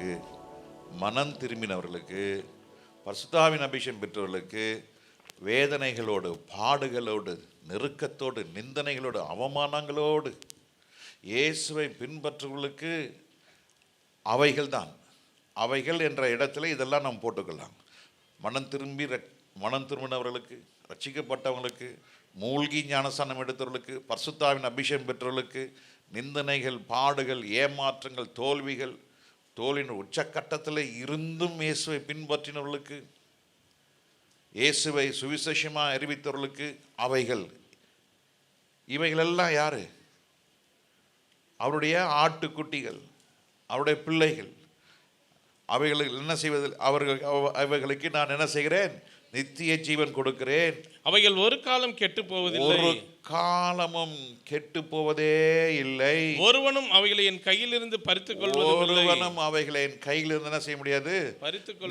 பெற்றவர்களுக்கு, மனம் திரும்பினவர்களுக்கு, பரிசுத்தாவின் அபிஷேகம் பெற்றவர்களுக்கு வேதனைகளோடு, பாடுகளோடு, நெருக்கத்தோடு, நிந்தனைகளோடு, அவமானங்களோடு இயேசுவை பின்பற்றுவர்களுக்கு அவைகள் என்ற இடத்துல இதெல்லாம் நாம் போட்டுக்கலாம். மனம் திரும்பினவர்களுக்கு, ரட்சிக்கப்பட்டவங்களுக்கு, மூழ்கி ஞானஸ்நானம் எடுத்தவர்களுக்கு, பரிசுத்தாவின் அபிஷேகம் பெற்றவர்களுக்கு நிந்தனைகள், பாடுகள், ஏமாற்றங்கள், தோல்விகள், தோல்வியின் உச்சக்கட்டத்தில் இருந்தும் இயேசுவை பின்பற்றினவர்களுக்கு, இயேசுவை சுவிசேஷமாக அறிவித்தவர்களுக்கு இவைகளெல்லாம் யாரு? அவருடைய ஆட்டுக்குட்டிகள், அவருடைய பிள்ளைகள். அவைகளுக்கு என்ன செய்வது? அவைகளுக்கு நான் என்ன செய்கிறேன்? நித்திய ஜீவன் கொடுக்கிறேன். அவைகள் ஒரு காலம் கெட்டு போவதில்லை, ஒரு காலமும் கெட்டு போவதே இல்லை. ஒருவனும் அவைகளை என் கையிலிருந்து பறித்துக் கொள்வதில்லை. ஒருவனும் அவைகளை என் கையிலிருந்து என்ன செய்ய முடியாது?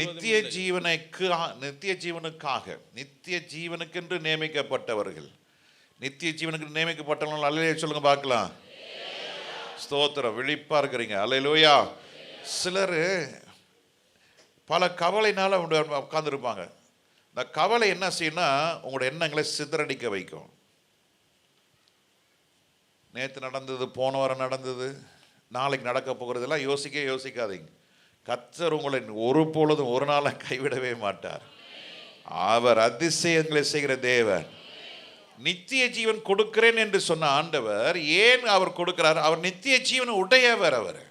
நித்திய ஜீவனுக்காக, நித்திய ஜீவனுக்கென்று நியமிக்கப்பட்டவர்கள், நித்திய ஜீவனுக்கு நியமிக்கப்பட்டவர்கள் அல்லேலூயா சொல்லுங்க பார்க்கலாம். ஸ்தோத்திரம். விழிப்பா இருக்கிறீங்க. அல்லேலூயா. சிலர் பல கவலைனால உட்கார்ந்துருப்பாங்க. இந்த கவலை என்ன செய்யணும்னா உங்களோட எண்ணங்களை சிதறடிக்க வைக்கும். நேற்று நடந்தது, போன வாரம் நடந்தது, நாளைக்கு நடக்க போகிறதெல்லாம் யோசிக்காதீங்க. கர்த்தர் உங்களை ஒரு பொழுதும் ஒரு நாளை கைவிடவே மாட்டார். அவர் அதிசயங்களை செய்கிற தேவன். நித்திய ஜீவன் கொடுக்கிறேன் என்று சொன்ன ஆண்டவர் ஏன் அவர் கொடுக்கிறார்? அவர் நித்திய ஜீவன் உடையவர். அவர்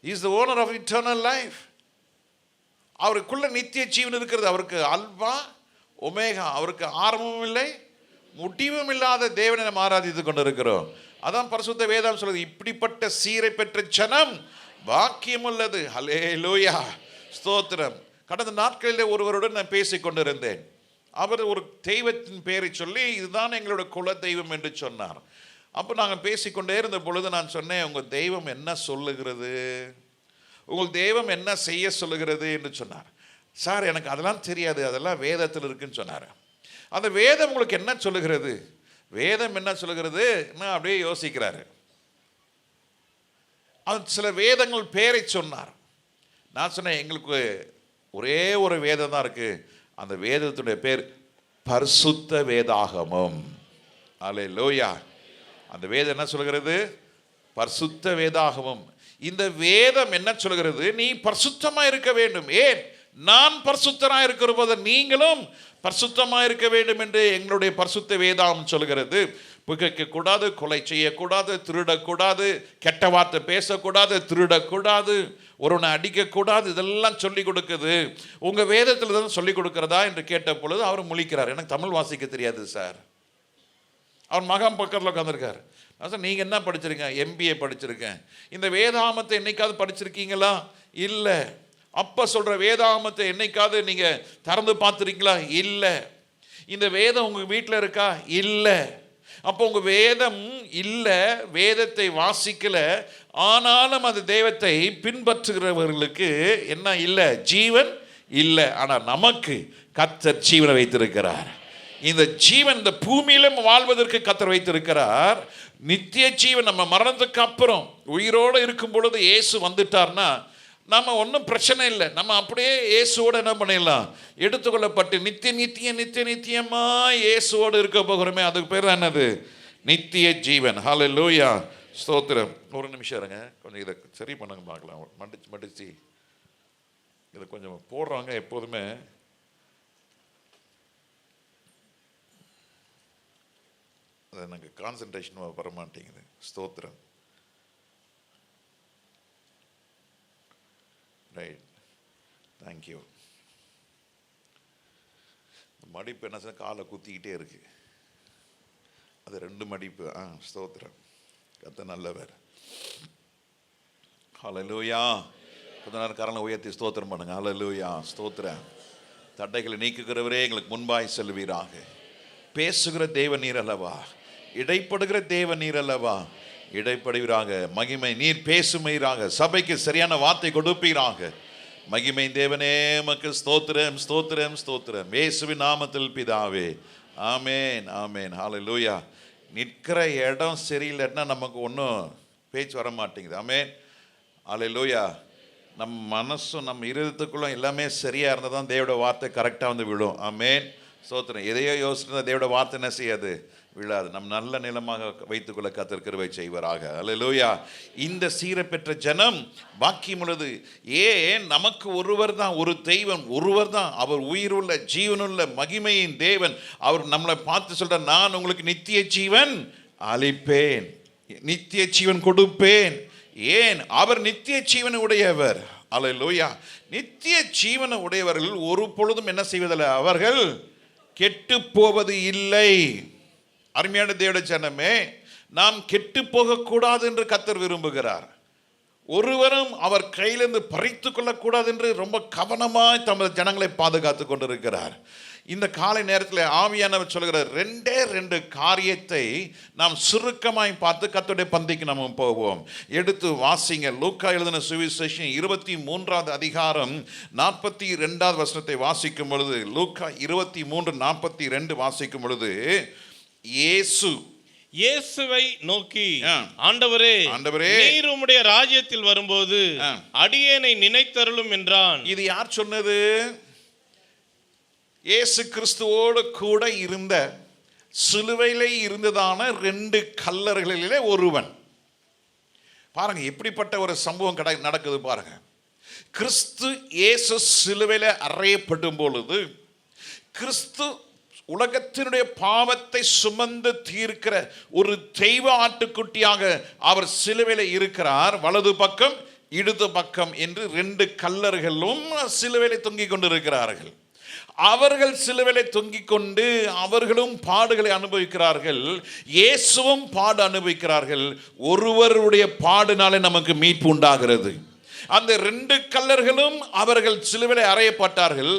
is the owner of eternal life. அவருக்குள்ள நித்திய ஜீவன் இருக்கிறது. அவருக்கு அல்பா ஒமேகா, அவருக்கு ஆரம்பமும் இல்லை முடிவும் இல்லாத தேவனை நாம் ஆராதித்து கொண்டிருக்கிறோம். அதான் பரிசுத்த வேதம் சொல்லுது, இப்படிப்பட்ட சீரை பெற்ற ஜனம் பாக்கியம் உள்ளது. ஹல்லேலூயா, ஸ்தோத்திரம். கடந்த நாட்களில் ஒருவருடன் நான் பேசிக் கொண்டிருந்தேன். அவர் ஒரு தெய்வத்தின் பெயரை சொல்லி இதுதான் எங்களோட குல தெய்வம் என்று சொன்னார். அப்போ நாங்கள் பேசிக்கொண்டே இருந்த பொழுது நான் சொன்னேன், உங்கள் தெய்வம் என்ன சொல்லுகிறது, உங்கள் தெய்வம் என்ன செய்ய சொல்லுகிறது என்று சொன்னார். சார் எனக்கு அதெல்லாம் தெரியாது, அதெல்லாம் வேதத்தில் இருக்குன்னு சொன்னார். அந்த வேதம் உங்களுக்கு என்ன சொல்லுகிறது? வேதம் என்ன சொல்லுகிறது? நான் அப்படியே யோசிக்கிறாரு. அது சில வேதங்கள் பேரை சொன்னார். நான் சொன்னேன், எங்களுக்கு ஒரே ஒரு வேதம் தான் இருக்கு. அந்த வேதத்துடைய பேர் பரிசுத்த வேதாகமம். அல்லேலூயா. அந்த வேதம் என்ன சொல்கிறது? பரிசுத்த வேதாகமம். இந்த வேதம் என்ன சொல்கிறது? நீ பரிசுத்தமா இருக்க வேண்டும். ஏன்? நான் பரிசுத்தராக இருக்கிற போது நீங்களும் பரிசுத்தமாக இருக்க வேண்டும் என்று எங்களுடைய பரிசுத்த வேதாகமம் சொல்கிறது. புகைக்கக்கூடாது, கொலை செய்யக்கூடாது, திருடக்கூடாது, கெட்ட வார்த்தை பேசக்கூடாது, திருடக்கூடாது, ஒருவனை அடிக்கக்கூடாது, இதெல்லாம் சொல்லிக் கொடுக்குது. உங்கள் வேதத்தில் தான் சொல்லிக் கொடுக்குறதா என்று கேட்ட பொழுது அவர் முழிக்கிறார். எனக்கு தமிழ் வாசிக்க தெரியாது சார். அவர் மகன் பக்கத்தில் உட்காந்துருக்கார். நான் சார் நீங்கள் என்ன படிச்சிருக்கேன்? MBA படிச்சிருக்கேன். இந்த வேதாகமத்தை என்னைக்காவது படிச்சிருக்கீங்களா? இல்லை. அப்போ சொல்கிற வேதாகமத்தை என்னைக்காவது நீங்கள் திறந்து பார்த்துருக்கீங்களா? இல்லை. இந்த வேதம் உங்கள் வீட்டில் இருக்கா? இல்லை. அப்போ உங்கள் வேதம் இல்லை, வேதத்தை வாசிக்கலை. ஆனாலும் அந்த தெய்வத்தை பின்பற்றுகிறவர்களுக்கு என்ன இல்லை? ஜீவன் இல்லை. ஆனால் நமக்கு கர்த்தர் ஜீவனை வைத்திருக்கிறார். இந்த ஜீவன் இந்த பூமியிலும் வாழ்வதற்கு கர்த்தர் வைத்திருக்கிறார். நித்திய ஜீவன் நம்ம மரணத்துக்கு அப்புறம் உயிரோடு இருக்கும் பொழுது இயேசு வந்துட்டார்னா நம்ம ஒன்றும் பிரச்சனை இல்லை. நம்ம அப்படியே இயேசுவோடு என்ன பண்ணிடலாம்? எடுத்துக்கொள்ளப்பட்டு நித்தியமா இயேசுவோடு இருக்க போகிறோமே, அதுக்கு பேர் என்னது? நித்திய ஜீவன். ஹல்லேலூயா, ஸ்தோத்திரம். ஒரு நிமிஷம் இருங்க, கொஞ்சம் இதை சரி பண்ணுங்க பார்க்கலாம். மடிச்சு இதை கொஞ்சம் போடுறாங்க. எப்போதுமே அது எனக்கு கான்சன்ட்ரேஷன் வர மாட்டேங்குது. ஸ்தோத்திரம். Right, thank you. மடிப்பு என்ன சார்? காலை குத்திக்கிட்டே இருக்கு. அது 2 மடிப்பு. ஸ்தோத்திரம். கர்த்தர் நல்லவர். ஹல்லேலூயா. கொஞ்ச நேரம் கரங்களை உயர்த்தி ஸ்தோத்திரம் பண்ணுங்க. ஹல்லேலூயா, ஸ்தோத்திரம். தடைகளை நீக்குகிறவரே எங்களுக்கு முன்பாய் செல்வீராக. பேசுகிற தேவ நீர் அல்லவா, இடைப்படுகிற தேவ நீர் அல்லவா, இடைப்படுவீராக. மகிமை நீர் பேசுமீராக. சபைக்கு சரியான வார்த்தை கொடுப்பீராக. மகிமை தேவனே உமக்கு ஸ்தோத்திரம், ஸ்தோத்திரம், ஸ்தோத்திரம். இயேசுவின் நாமத்தில் பிதாவே, ஆமேன், ஆமேன். ஹல்லேலூயா. நிற்கிற இடம் சரியில்லைன்னா நமக்கு ஒன்றும் பேச்சு வர மாட்டேங்குது. ஆமேன், ஹல்லேலூயா. நம்ம மனசும் நம்ம இருதயத்துக்குள்ள எல்லாமே சரியா இருந்தால் தான் தேவோட வார்த்தை கரெக்டாக வந்து விழும். ஆமென். சோத்திரம். எதையோ யோசிச்சுட்டு தேவோட வார்த்தை என்ன செய்யாது, விழாது. நம் நல்ல நிலமாக வைத்துக்கொள்ள கர்த்தர் கிருபை செய்வாராக. அல்லேலூயா. இந்த சீரை பெற்ற ஜனம் பாக்கியம் உள்ளது. ஏன்? நமக்கு ஒருவர் தான், ஒரு தெய்வம் ஒருவர் தான், அவர் உயிருள்ள ஜீவனுள்ள மகிமையின் தேவன். அவர் நம்மளை பார்த்து சொல்ற, நான் உங்களுக்கு நித்திய ஜீவன் அளிப்பேன், நித்திய ஜீவன் கொடுப்பேன். ஏன்? அவர் நித்திய ஜீவனை உடையவர். அல்லேலூயா. நித்திய ஜீவனை உடையவர்கள் ஒரு பொழுதும் என்ன செய்வதில்லை, அவர்கள் கெட்டு போவது இல்லை. அருமையான தேவனுடைய ஜனமே, நாம் கெட்டு போகக்கூடாது என்று கர்த்தர் விரும்புகிறார். ஒருவரும் அவர் கையிலிருந்து பறித்து கொள்ளக்கூடாது என்று ரொம்ப கவனமாய் தமது ஜனங்களை பாதுகாத்து கொண்டிருக்கிறார். இந்த காலை நேரத்தில் ஆவியானவர் சொல்கிறார், 2 காரியத்தை நாம் சுருக்கமாய் பார்த்து கர்த்தருடைய பந்திக்கு நாம் போவோம். எடுத்து வாசிங்க. லூக்கா எழுதின சுவிசேஷம் 23வது அதிகாரம் 42வது வசனத்தை வாசிக்கும் பொழுது, லூக்கா 23:42 வாசிக்கும் பொழுது, இயேசுவை நோக்கி, ஆண்டவரே, நீர் உம்முடைய ராஜ்யத்தில் வரும்போது அடியேனை நினைத்தருளும் என்றான். இது யார் சொன்னது? இயேசு கிறிஸ்துவோடு கூட இருந்த, சிலுவையிலே இருந்ததான 2 கல்லர்களிலே ஒருவன். பாருங்க எப்படிப்பட்ட ஒரு சம்பவம் நடக்குது பாருங்க. கிறிஸ்து இயேசு சிலுவையிலே அறையப்படும் பொழுது, கிறிஸ்து உலகத்தினுடைய பாவத்தை சுமந்து தீர்க்கிற ஒரு தெய்வ ஆட்டுக்குட்டியாக அவர் சிலுவையில இருக்கிறார். வலது பக்கம் இடது பக்கம் என்று 2 கல்லர்களும் சிலுவையில தொங்கிக் கொண்டிருக்கிறார்கள். அவர்கள் சிலுவையில தொங்கிக் கொண்டு அவர்களும் பாடுகளை அனுபவிக்கிறார்கள், இயேசுவும் பாடு அனுபவிக்கிறார்கள். ஒருவருடைய பாடுனாலே நமக்கு மீட்பு உண்டாகிறது. அந்த 2 கல்லர்களும் அவர்கள் சிலுவையிலே அறையப்பட்டார்கள்.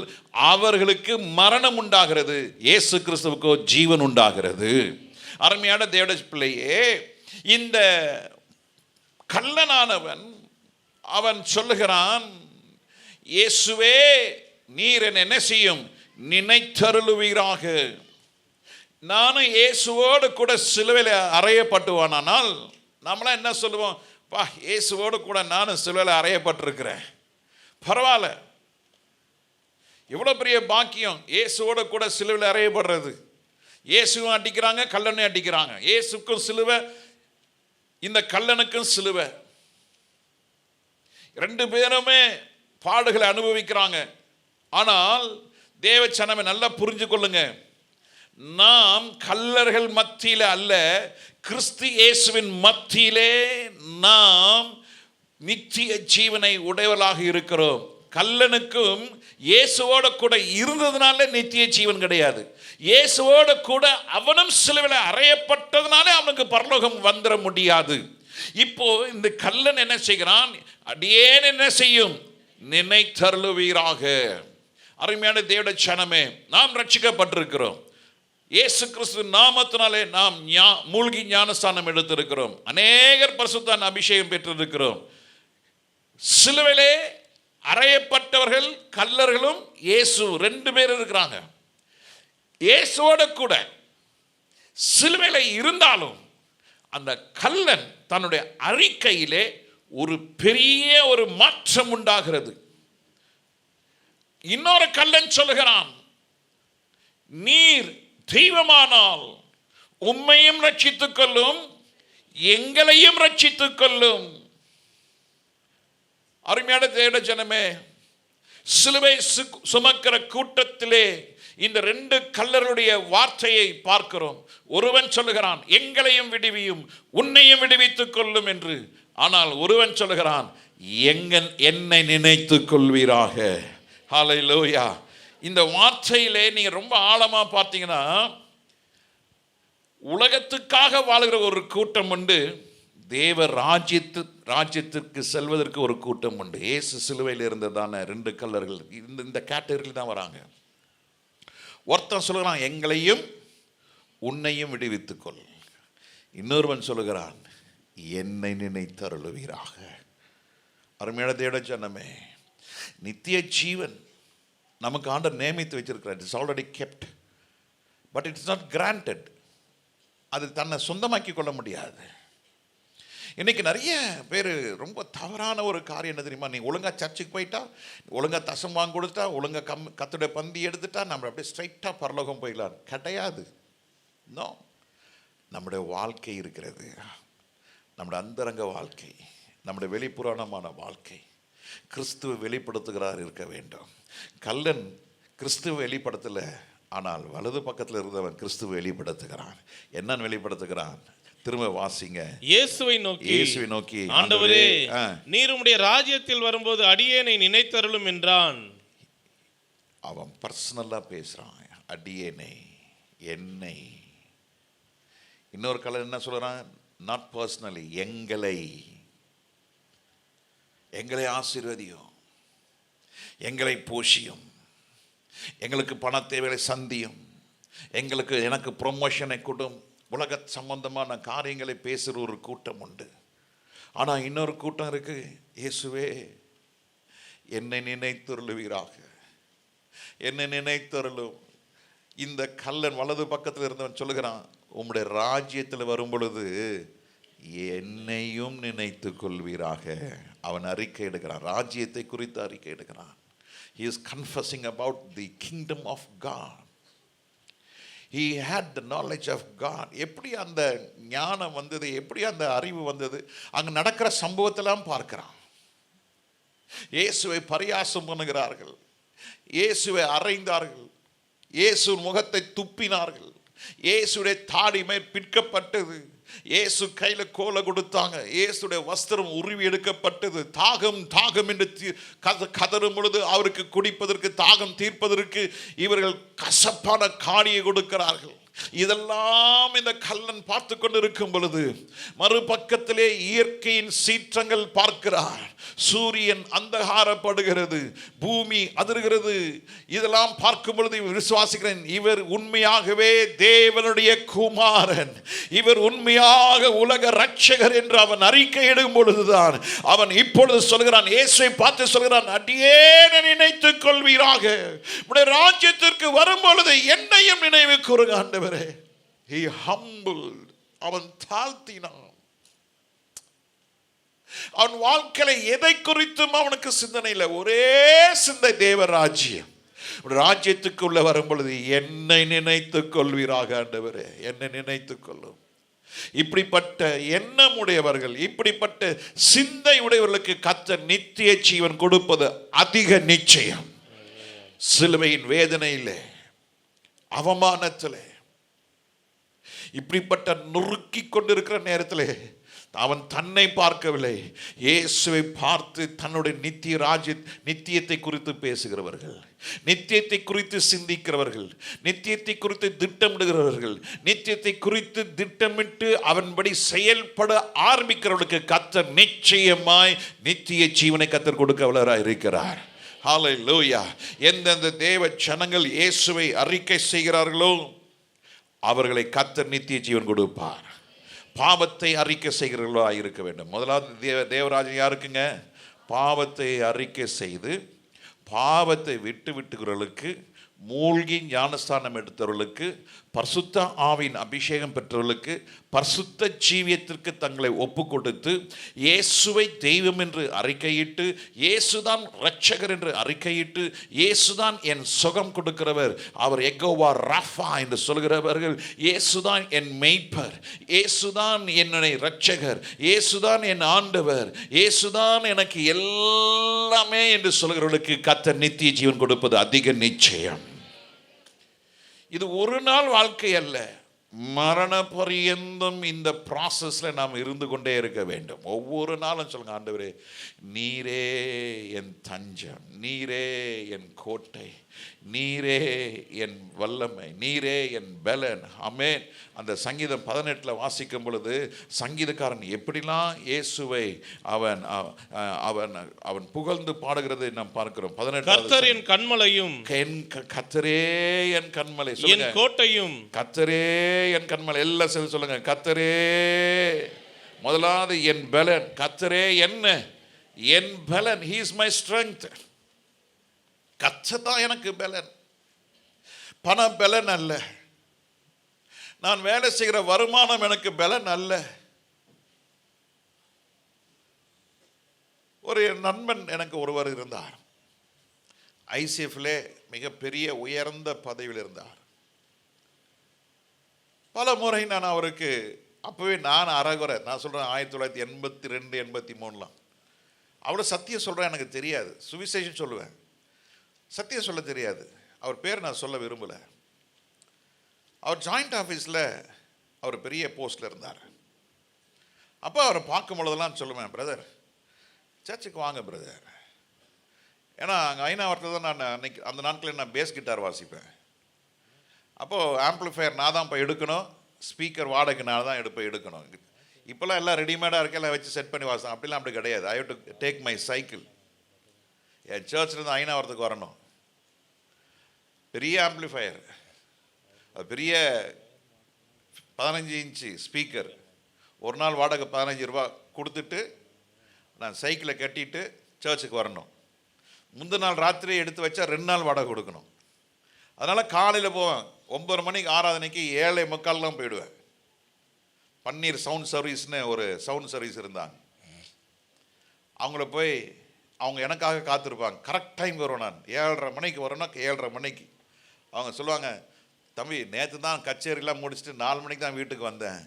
அவர்களுக்கு மரணம் உண்டாகிறது, இயேசு கிறிஸ்துவுக்கோ ஜீவன் உண்டாகிறது. அருமையான தேவனுடைய பிள்ளையே, இந்த கல்லனானவன் அவன் சொல்லுகிறான், இயேசுவே நீர் என்ன செய்யும், நினைத்தருளுவீராக. நானும் இயேசுவோடு கூட சிலுவையில் அறையப்பட்டுவானால் நம்மளாம் என்ன சொல்லுவோம், பா இயேசுவோடு கூட நானும் சிலுவையில் அறையப்பட்டிருக்கிறேன், பரவாயில்ல, எவ்வளோ பெரிய பாக்கியம் இயேசுவோடு கூட சிலுவையில் அறையப்படுறது. இயேசுவும் அடிக்கிறாங்க, கல்லனையும் அடிக்கிறாங்க. இயேசுக்கும் சிலுவை, இந்த கல்லனுக்கும் சிலுவை. 2 பேருமே பாடுகளை அனுபவிக்கிறாங்க. ஆனால் தேவ ஜனமே நல்லா புரிஞ்சு கொள்ளுங்க, நாம் கல்லர்கள் மத்தியில அல்ல, கிறிஸ்து இயேசுவின் மத்தியிலே நாம் நித்திய ஜீவனை உடையவர்களாக இருக்கிறோம். கல்லனுக்கும் இயேசுவோட கூட இருந்ததுனால நித்திய ஜீவன் கிடையாது. இயேசுவோட கூட அவனும் சிலுவையில் அறையப்பட்டதுனால அவனுக்கு பரலோகம் வந்துட முடியாது. இப்போ இந்த கல்லன் என்ன செய்கிறான், அடியேன் என்ன செய்யும், நினைத்தருளுவீராக. அருமையான தேவனுடைய ஜனமே, நாம் ரட்சிக்கப்பட்டிருக்கிறோம். இயேசு கிறிஸ்து நாமத்தினாலே நாம் மூழ்கி ஞானஸ்தானம் எடுத்திருக்கிறோம். அநேகர் பரிசுத்த அபிஷேகம் பெற்றிருக்கிறோம். சிலுவையிலே அறையப்பட்டவர்கள் கல்லர்களும் இயேசு 2 பேர் இருக்கிறாங்க. இயேசுவோட கூட சிலுவையிலே இருந்தாலும் அந்த கல்லன் தன்னுடைய அறிக்கையிலே ஒரு பெரிய ஒரு மாற்றம் உண்டாகிறது. இன்னொரு கல்லன் சொல்லுகிறான், நீர் தெய்வமானால் உம்மையும் ரட்சித்துக் கொள்ளும், எங்களையும் ரட்சித்துக் கொள்ளும். அருமையான தேவ ஜனமே, சிலுவை சுமக்கிற கூட்டத்திலே இந்த 2 கல்லருடைய வார்த்தையை பார்க்கிறோம். ஒருவன் சொல்லுகிறான், எங்களையும் விடுவியும், உன்னையும் விடுவித்துக் கொள்ளும் என்று. ஆனால் ஒருவன் சொல்லுகிறான், என்னை நினைத்துக் கொள்வீராக. ஹல்லேலூயா. இந்த வார்த்தையிலே நீங்க ரொம்ப ஆழமா பார்த்தீங்கன்னா, உலகத்துக்காக வாழ்கிற ஒரு கூட்டம் உண்டு, தேவ ராஜ்யத்திற்கு செல்வதற்கு ஒரு கூட்டம் உண்டு. இயேசு சிலுவையில் இருந்ததான 2 கல்லர்கள் இந்த கேட்டகரியில் தான் வராங்க. ஒருத்தன் சொல்லுகிறான், எங்களையும் உன்னையும் விடுவித்துக்கொள். இன்னொருவன் சொல்லுகிறான், என்னை நினைத்தருளுவீராக. அருமையான தேவ ஜனமே, நித்திய ஜீவன் நமக்கு ஆண்டவர் நியமித்து வச்சிருக்கிறார். It's already kept, but it's not granted. அது தன்னை சொந்தமாக்கி கொள்ள முடியாது. இன்னைக்கு நிறைய பேர் ரொம்ப தவறான ஒரு காரியம் என்ன தெரியுமா? நீ ஒழுங்காக சர்ச்சுக்கு போயிட்டா, ஒழுங்காக தசம் வாங்கி கொடுத்தா, ஒழுங்காக கத்துடைய பந்தி எடுத்துட்டா நம்ம அப்படியே ஸ்ட்ரைட்டாக பரலோகம் போயிடலாம். கிடையாது. நோ, நம்முடைய வாழ்க்கை இருக்கிறது, நம்முடைய அந்தரங்க வாழ்க்கை, நம்முடைய வெளிப்புறமான வாழ்க்கை கிறிஸ்துவை வெளிப்படுத்துகிறார் இருக்க வேண்டும். கள்ளன் கிறிஸ்துவை வெளிப்படுத்தலை, ஆனால் வலது பக்கத்தில் இருந்தவன் கிறிஸ்துவை வெளிப்படுத்துகிறான். என்னன்னு வெளிப்படுத்துகிறான்? திரும்ப வாசிங்க. இயேசுவை நோக்கி ஆண்டவரே, நீர் உம்முடைய ராஜ்யத்தில் வரும்போது அடியேனை நினைத்தருளும் என்றான். அவன் பர்சனலா பேசுறான். அடியேனை, என்னை. இன்னொரு கலர் என்ன சொல்றான்? நாட் பர்சனலி, எங்களை ஆசீர்வதியும், எங்களை போஷியும், எங்களுக்கு பண தேவைகளை சந்தியும், எனக்கு ப்ரொமோஷனை கொடும். உலக சம்பந்தமான காரியங்களை பேசுகிற ஒரு கூட்டம் உண்டு. ஆனால் இன்னொரு கூட்டம் இருக்கு. இயேசுவே என்னை நினைத்தருளுவீராக, என்னை நினைத்தருளும். இந்த கல்லன் வலது பக்கத்தில் இருந்தவன் சொல்லுகிறான், உம்முடைய ராஜ்யத்தில் வரும் பொழுது என்னையும் நினைத்து கொள்வீராக. அவன் அறிக்கை எடுக்கிறான், ராஜ்யத்தை குறித்து அறிக்கை எடுக்கிறான். He is confessing about the kingdom of God. He had the knowledge of God. எப்படி அந்த ஞானம் வந்தது, எப்படி அந்த அறிவு வந்தது? அங்கே நடக்கிற சம்பவத்தெல்லாம் பார்க்கிறான். இயேசுவை பரியாசம் பண்ணுகிறார்கள், இயேசுவை அறைந்தார்கள், இயேசு முகத்தை துப்பினார்கள், இயேசுடைய தாடி மேல் பிற்கப்பட்டது, இயேசு கையில கோலை கொடுத்தாங்க, இயேசுடைய வஸ்திரம் உருவி எடுக்கப்பட்டது. தாகம் என்று கதறும் பொழுது அவருக்கு குடிப்பதற்கு, தாகம் தீர்ப்பதற்கு இவர்கள் கசப்பான காணியை கொடுக்கிறார்கள். இதெல்லாம் இந்த கல்லன் பார்த்து கொண்டு இருக்கும் பொழுது மறுபக்கத்திலே இயற்கையின் சீற்றங்கள் பார்க்கிறார். சூரியன் அந்தகாரப்படுகிறது, பூமி அதிர்கிறது. இதெல்லாம் பார்க்கும் பொழுது விசுவாசிக்கிறேன், இவர் உண்மையாகவே தேவனுடைய குமாரன், இவர் உண்மையாக உலக ரட்சகர் என்று அவன் அறிக்கை இடும் பொழுதுதான் அவன் இப்பொழுது சொல்கிறான், இயேசுவை பார்த்து சொல்கிறான், அடியேனை நினைத்துக் கொள்வீராக, உடைய ராஜ்யத்திற்கு வரும் பொழுது என்னையும் நினைவு கூறுங்க ஆண்டவரே. He humbled. அவன் தாழ்த்தினான். அவன் வாழ்க்கையில எதை குறித்தும் அவனுக்கு சிந்தனை இல்லை, ஒரே சிந்தை தேவ ராஜ்யம். ராஜ்யத்துக்குள்ள வரும் பொழுது என்னை நினைத்துக் கொள்வீராக ஆண்டவரே, என்னை நினைத்துக் கொள்ளும். இப்படிப்பட்ட எண்ணம் உடையவர்கள், இப்படிப்பட்ட சிந்தை உடையவர்களுக்கு கர்த்தர் நித்திய ஜீவன் கொடுப்பது அதிக நிச்சயம். சிலுவையின் வேதனையிலே, அவமானத்திலே, இப்படிப்பட்ட நொறுக்கி கொண்டிருக்கிற நேரத்திலே அவன் தன்னை பார்க்கவில்லை, இயேசுவை பார்த்து தன்னுடைய நித்தியத்தை குறித்து பேசுகிறவர்கள், நித்தியத்தை குறித்து சிந்திக்கிறவர்கள், நித்தியத்தை குறித்து திட்டமிடுகிறவர்கள், நித்தியத்தை குறித்து திட்டமிட்டு அவன்படி செயல்பட ஆரம்பிக்கிறவர்களுக்கு கர்த்தர் நிச்சயமாய் நித்திய ஜீவனை கர்த்தர் கொடுக்க வல்லவராய் இருக்கிறார். ஹல்லேலூயா. எந்தெந்த தேவ ஜனங்கள் இயேசுவை அறிக்கை செய்கிறார்களோ அவர்களை கர்த்தர் நித்திய ஜீவன் கொடுப்பார். பாவத்தை அறிக்கை செய்கிறவர்களோ இருக்க வேண்டும். முதலாவது தேவராஜன் யாருக்குங்க? பாவத்தை அறிக்கை செய்து பாவத்தை விட்டுகிறவர்களுக்கு, மூழ்கி ஞானஸ்தானம் எடுத்தவர்களுக்கு, பரிசுத்த ஆவியின் அபிஷேகம் பெற்றவர்களுக்கு, பரிசுத்த ஜீவியத்திற்கு தங்களை ஒப்பு கொடுத்து இயேசுவை தெய்வம் என்று அறிக்கையிட்டு, இயேசுதான் இரட்சகர் என்று அறிக்கையிட்டு, இயேசுதான் என் சுகம் கொடுக்கிறவர், அவர் யெகோவா ராஃபா என்று சொல்கிறவர்கள், இயேசுதான் என் மெய்ப்பர், இயேசுதான் என்னுடைய இரட்சகர், இயேசுதான் என் ஆண்டவர், இயேசுதான் எனக்கு எல்லாமே என்று சொல்கிறவர்களுக்கு கர்த்தர் நித்திய ஜீவன் கொடுப்பது அதிக நிச்சயம். இது ஒரு நாள் வாழ்க்கை அல்ல, மரண பரியந்தம் இந்த ப்ராசஸ்ல நாம் இருந்து கொண்டே இருக்க வேண்டும். ஒவ்வொரு நாளும் சொல்லுங்க, ஆண்டவரே நீரே என் தஞ்சம், நீரே என் கோட்டை, நீரே என் வல்லமை, நீரே என் பலன். ஆமென். அந்த சங்கீதம் 18 வாசிக்கும் பொழுது சங்கீதக்காரன் எப்படிலாம் இயேசுவை அவன் அவன் அவன் புகழ்ந்து பாடுகிறதை நாம் பார்க்கிறோம். 18 கர்த்தர் என் கன்மலையும், கர்த்தரே என் கன்மலை, என் கோட்டையும், கர்த்தரே என் கன்மலை. எல்லாம் சேர்ந்து சொல்லுங்க, கர்த்தரே. முதலாவது என் பலன், கர்த்தரே என்ன என் பலன். He is my strength. கர்த்தர் தான் எனக்கு பலன், பண பலன் அல்ல, நான் வேலை செய்கிற வருமானம் எனக்கு பலன் அல்ல. ஒரு நண்பன் எனக்கு ஒருவர் இருந்தார். ஐசிஎஃப்லே மிகப்பெரிய உயர்ந்த பதவியில் இருந்தார். பல முறை நான் அவருக்கு அப்போவே நான் அறகுறை, நான் சொல்கிறேன் 1982 83 அவரை சத்தியம் சொல்கிறேன், எனக்கு தெரியாது. சுவிசேஷம் சொல்லுவேன், சத்தியம் சொல்ல தெரியாது. அவர் பேர் நான் சொல்ல விரும்பலை. அவர் ஜாயிண்ட் ஆஃபீஸில் அவர் பெரிய போஸ்டில் இருந்தார். அப்போ அவரை பார்க்கும் பொழுதெல்லாம் சொல்லுவேன், பிரதர் சர்ச்சுக்கு வாங்க பிரதர். ஏன்னா அங்கே ஐநாவரத்தில் தான் நான் அன்னைக்கு அந்த நாட்களில் நான் பேஸ் கிட்டார் வாசிப்பேன். அப்போது ஆம்ப்ளிஃபையர் நான் தான் இப்போ எடுக்கணும், ஸ்பீக்கர் வாடகைக்கு நான் தான் எடுக்கணும். இப்போல்லாம் எல்லாம் ரெடிமேடாக இருக்க, எல்லாம் வச்சு செட் பண்ணி வாசிப்பேன். அப்படிலாம் அப்படி கிடையாது. I have to take my cycle. என் சர்ச்சிலேருந்து ஐநாவரத்துக்கு வரணும். பெரிய ஆம்ப்ளிஃபையர், அது பெரிய 15 இன்ச்சு ஸ்பீக்கர். ஒரு நாள் வாடகை 15 ரூபா கொடுத்துட்டு நான் சைக்கிளை கட்டிட்டு சர்ச்சுக்கு வரணும். முந்தின நாள் ராத்திரி எடுத்து வச்சா 2 நாள் வாடகை கொடுக்கணும். அதனால் காலையில் போவேன், 9 மணிக்கு ஆராதனைக்கு 7:45 போயிடுவேன். பன்னீர் சவுண்ட் சர்வீஸ்னு ஒரு சவுண்ட் சர்வீஸ் இருந்தாங்க. அவங்கள போய் அவங்க எனக்காக காத்திருப்பாங்க. கரெக்ட் டைம் வருவேன். நான் 7:30 மணிக்கு வரேன்னா 7:30 மணிக்கு அவங்க சொல்லுவாங்க, தம்பி நேற்று தான் கச்சேரிலாம் முடிச்சுட்டு 4 மணிக்கு தான் வீட்டுக்கு வந்தேன்,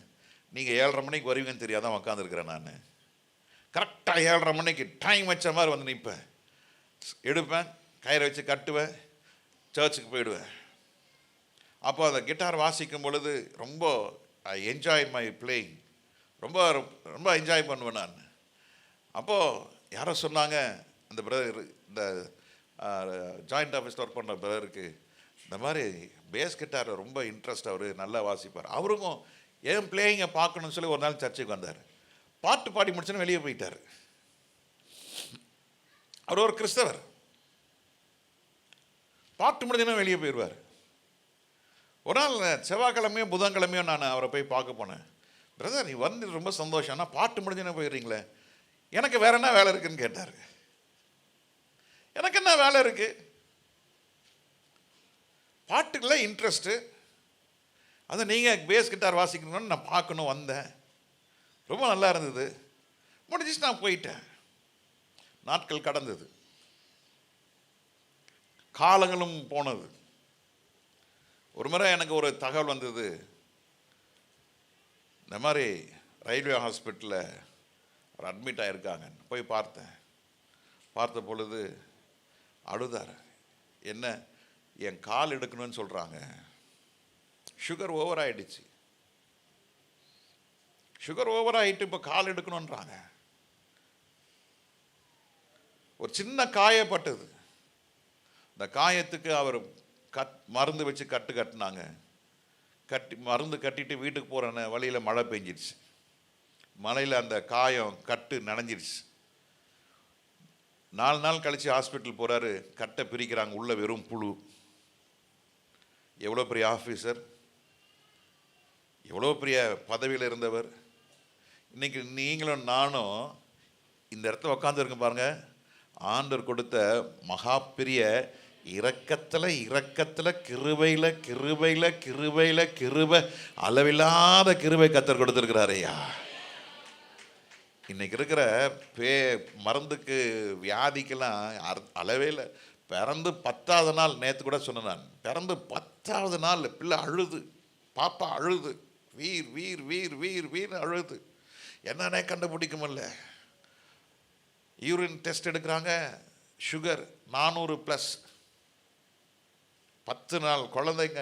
நீங்கள் 7:30 மணிக்கு வருவீங்கன்னு தெரியாதான் உட்காந்துருக்கிறேன். நான் கரெக்டாக 7:30 மணிக்கு டைம் வச்ச மாதிரி வந்து நிற்பேன், எடுப்பேன், கயிறை வச்சு கட்டுவேன், சர்ச்சுக்கு போயிடுவேன். அப்போ அந்த கிட்டார் வாசிக்கும் பொழுது ரொம்ப ஐ என்ஜாய் மை பிளேயிங், ரொம்ப ரொம்ப என்ஜாய் பண்ணுவேன் நான். அப்போது யாரோ சொன்னாங்க, அந்த பிரதர், இந்த ஜாயிண்ட் ஆஃபீஸில் ஒர்க் பண்ணுற பிரதருக்கு இந்த மாதிரி பேஸ் கிட்டாரில் ரொம்ப இன்ட்ரெஸ்ட், அவர் நல்லா வாசிப்பார். அவருக்கும் ஏன் பிளேயிங்கை பார்க்கணும்னு சொல்லி ஒரு நாள் சர்ச்சுக்கு வந்தார். பாட்டு பாடி முடிச்சுன்னு வெளியே போயிட்டார். அவர் ஒரு கிறிஸ்தவர். பாட்டு முடிஞ்சுன்னா வெளியே போயிடுவார். ஒரு நாள் செவ்வாய்க்கிழமையோ புதன்கிழமையோ நான் அவரை போய் பார்க்க போனேன். பிரதர் நீ வந்து ரொம்ப சந்தோஷம், ஆனால் பாட்டு முடிஞ்சுன்னா போயிடுறீங்களே, எனக்கு வேற என்ன வேலை இருக்குன்னு கேட்டார். எனக்கு என்ன வேலை இருக்கு, பாட்டுக்குள்ள இன்ட்ரெஸ்ட்டு, அது நீங்கள் பேஸ் கிட்டார் வாசிக்கணும்னு நான் பார்க்கணும் வந்தேன். ரொம்ப நல்லா இருந்தது, முடிஞ்சிச்சு நான் போயிட்டேன். நாட்கள் கடந்தது, காலங்களும் போனது. ஒரு முறை எனக்கு ஒரு தகவல் வந்தது, இந்த மாதிரி ரயில்வே ஹாஸ்பிட்டலில் ஒரு அட்மிட் ஆகிருக்காங்க. போய் பார்த்தேன். பார்த்த பொழுது அழுதார். என்ன, என் கால் எடுக்கணும்னு சொல்கிறாங்க, சுகர் ஓவர் ஆகிடுச்சு, சுகர் ஓவர் ஆகிட்டு இப்போ கால் எடுக்கணுன்றாங்க. ஒரு சின்ன காயப்பட்டது, இந்த காயத்துக்கு அவர் மருந்து வச்சு கட்டினாங்க. மருந்து கட்டிட்டு வீட்டுக்கு போகிற வழியில் மழை பெஞ்சிடுச்சு. மழையில் அந்த காயம் கட்டு நனைஞ்சிடுச்சு. 4 நாள் கழித்து ஹாஸ்பிட்டல் போகிறாரு. கட்டை பிரிக்கிறாங்க, உள்ள வெறும் புழு. எவ்வளோ பெரிய ஆஃபீஸர், எவ்வளோ பெரிய பதவியில் இருந்தவர். இன்னைக்கு நீங்களும் நானும் இந்த இடத்துல உட்காந்துருக்க பாருங்க, ஆண்டவர் கொடுத்த மகா பெரிய இரக்கத்தில் கிருபை அளவில்லாத கிருபை கர்த்தர் கொடுத்துருக்கிறார். ஐயா, இன்னைக்கு இருக்கிற மருந்துக்கு வியாதிக்கெல்லாம் அளவே இல்லை. பிறந்து 10வது நாள், நேற்று கூட சொன்னேன் நான், பிறந்து 10வது நாள் பிள்ளை அழுது, பாப்பா அழுது, வீர் வீர் வீர் வீர் வீர் அழுது. என்னன்னே கண்டுபிடிக்க முடியல. யூரின் டெஸ்ட் எடுக்கிறாங்க, சுகர் 400+. 10 நாள் குழந்தைங்க.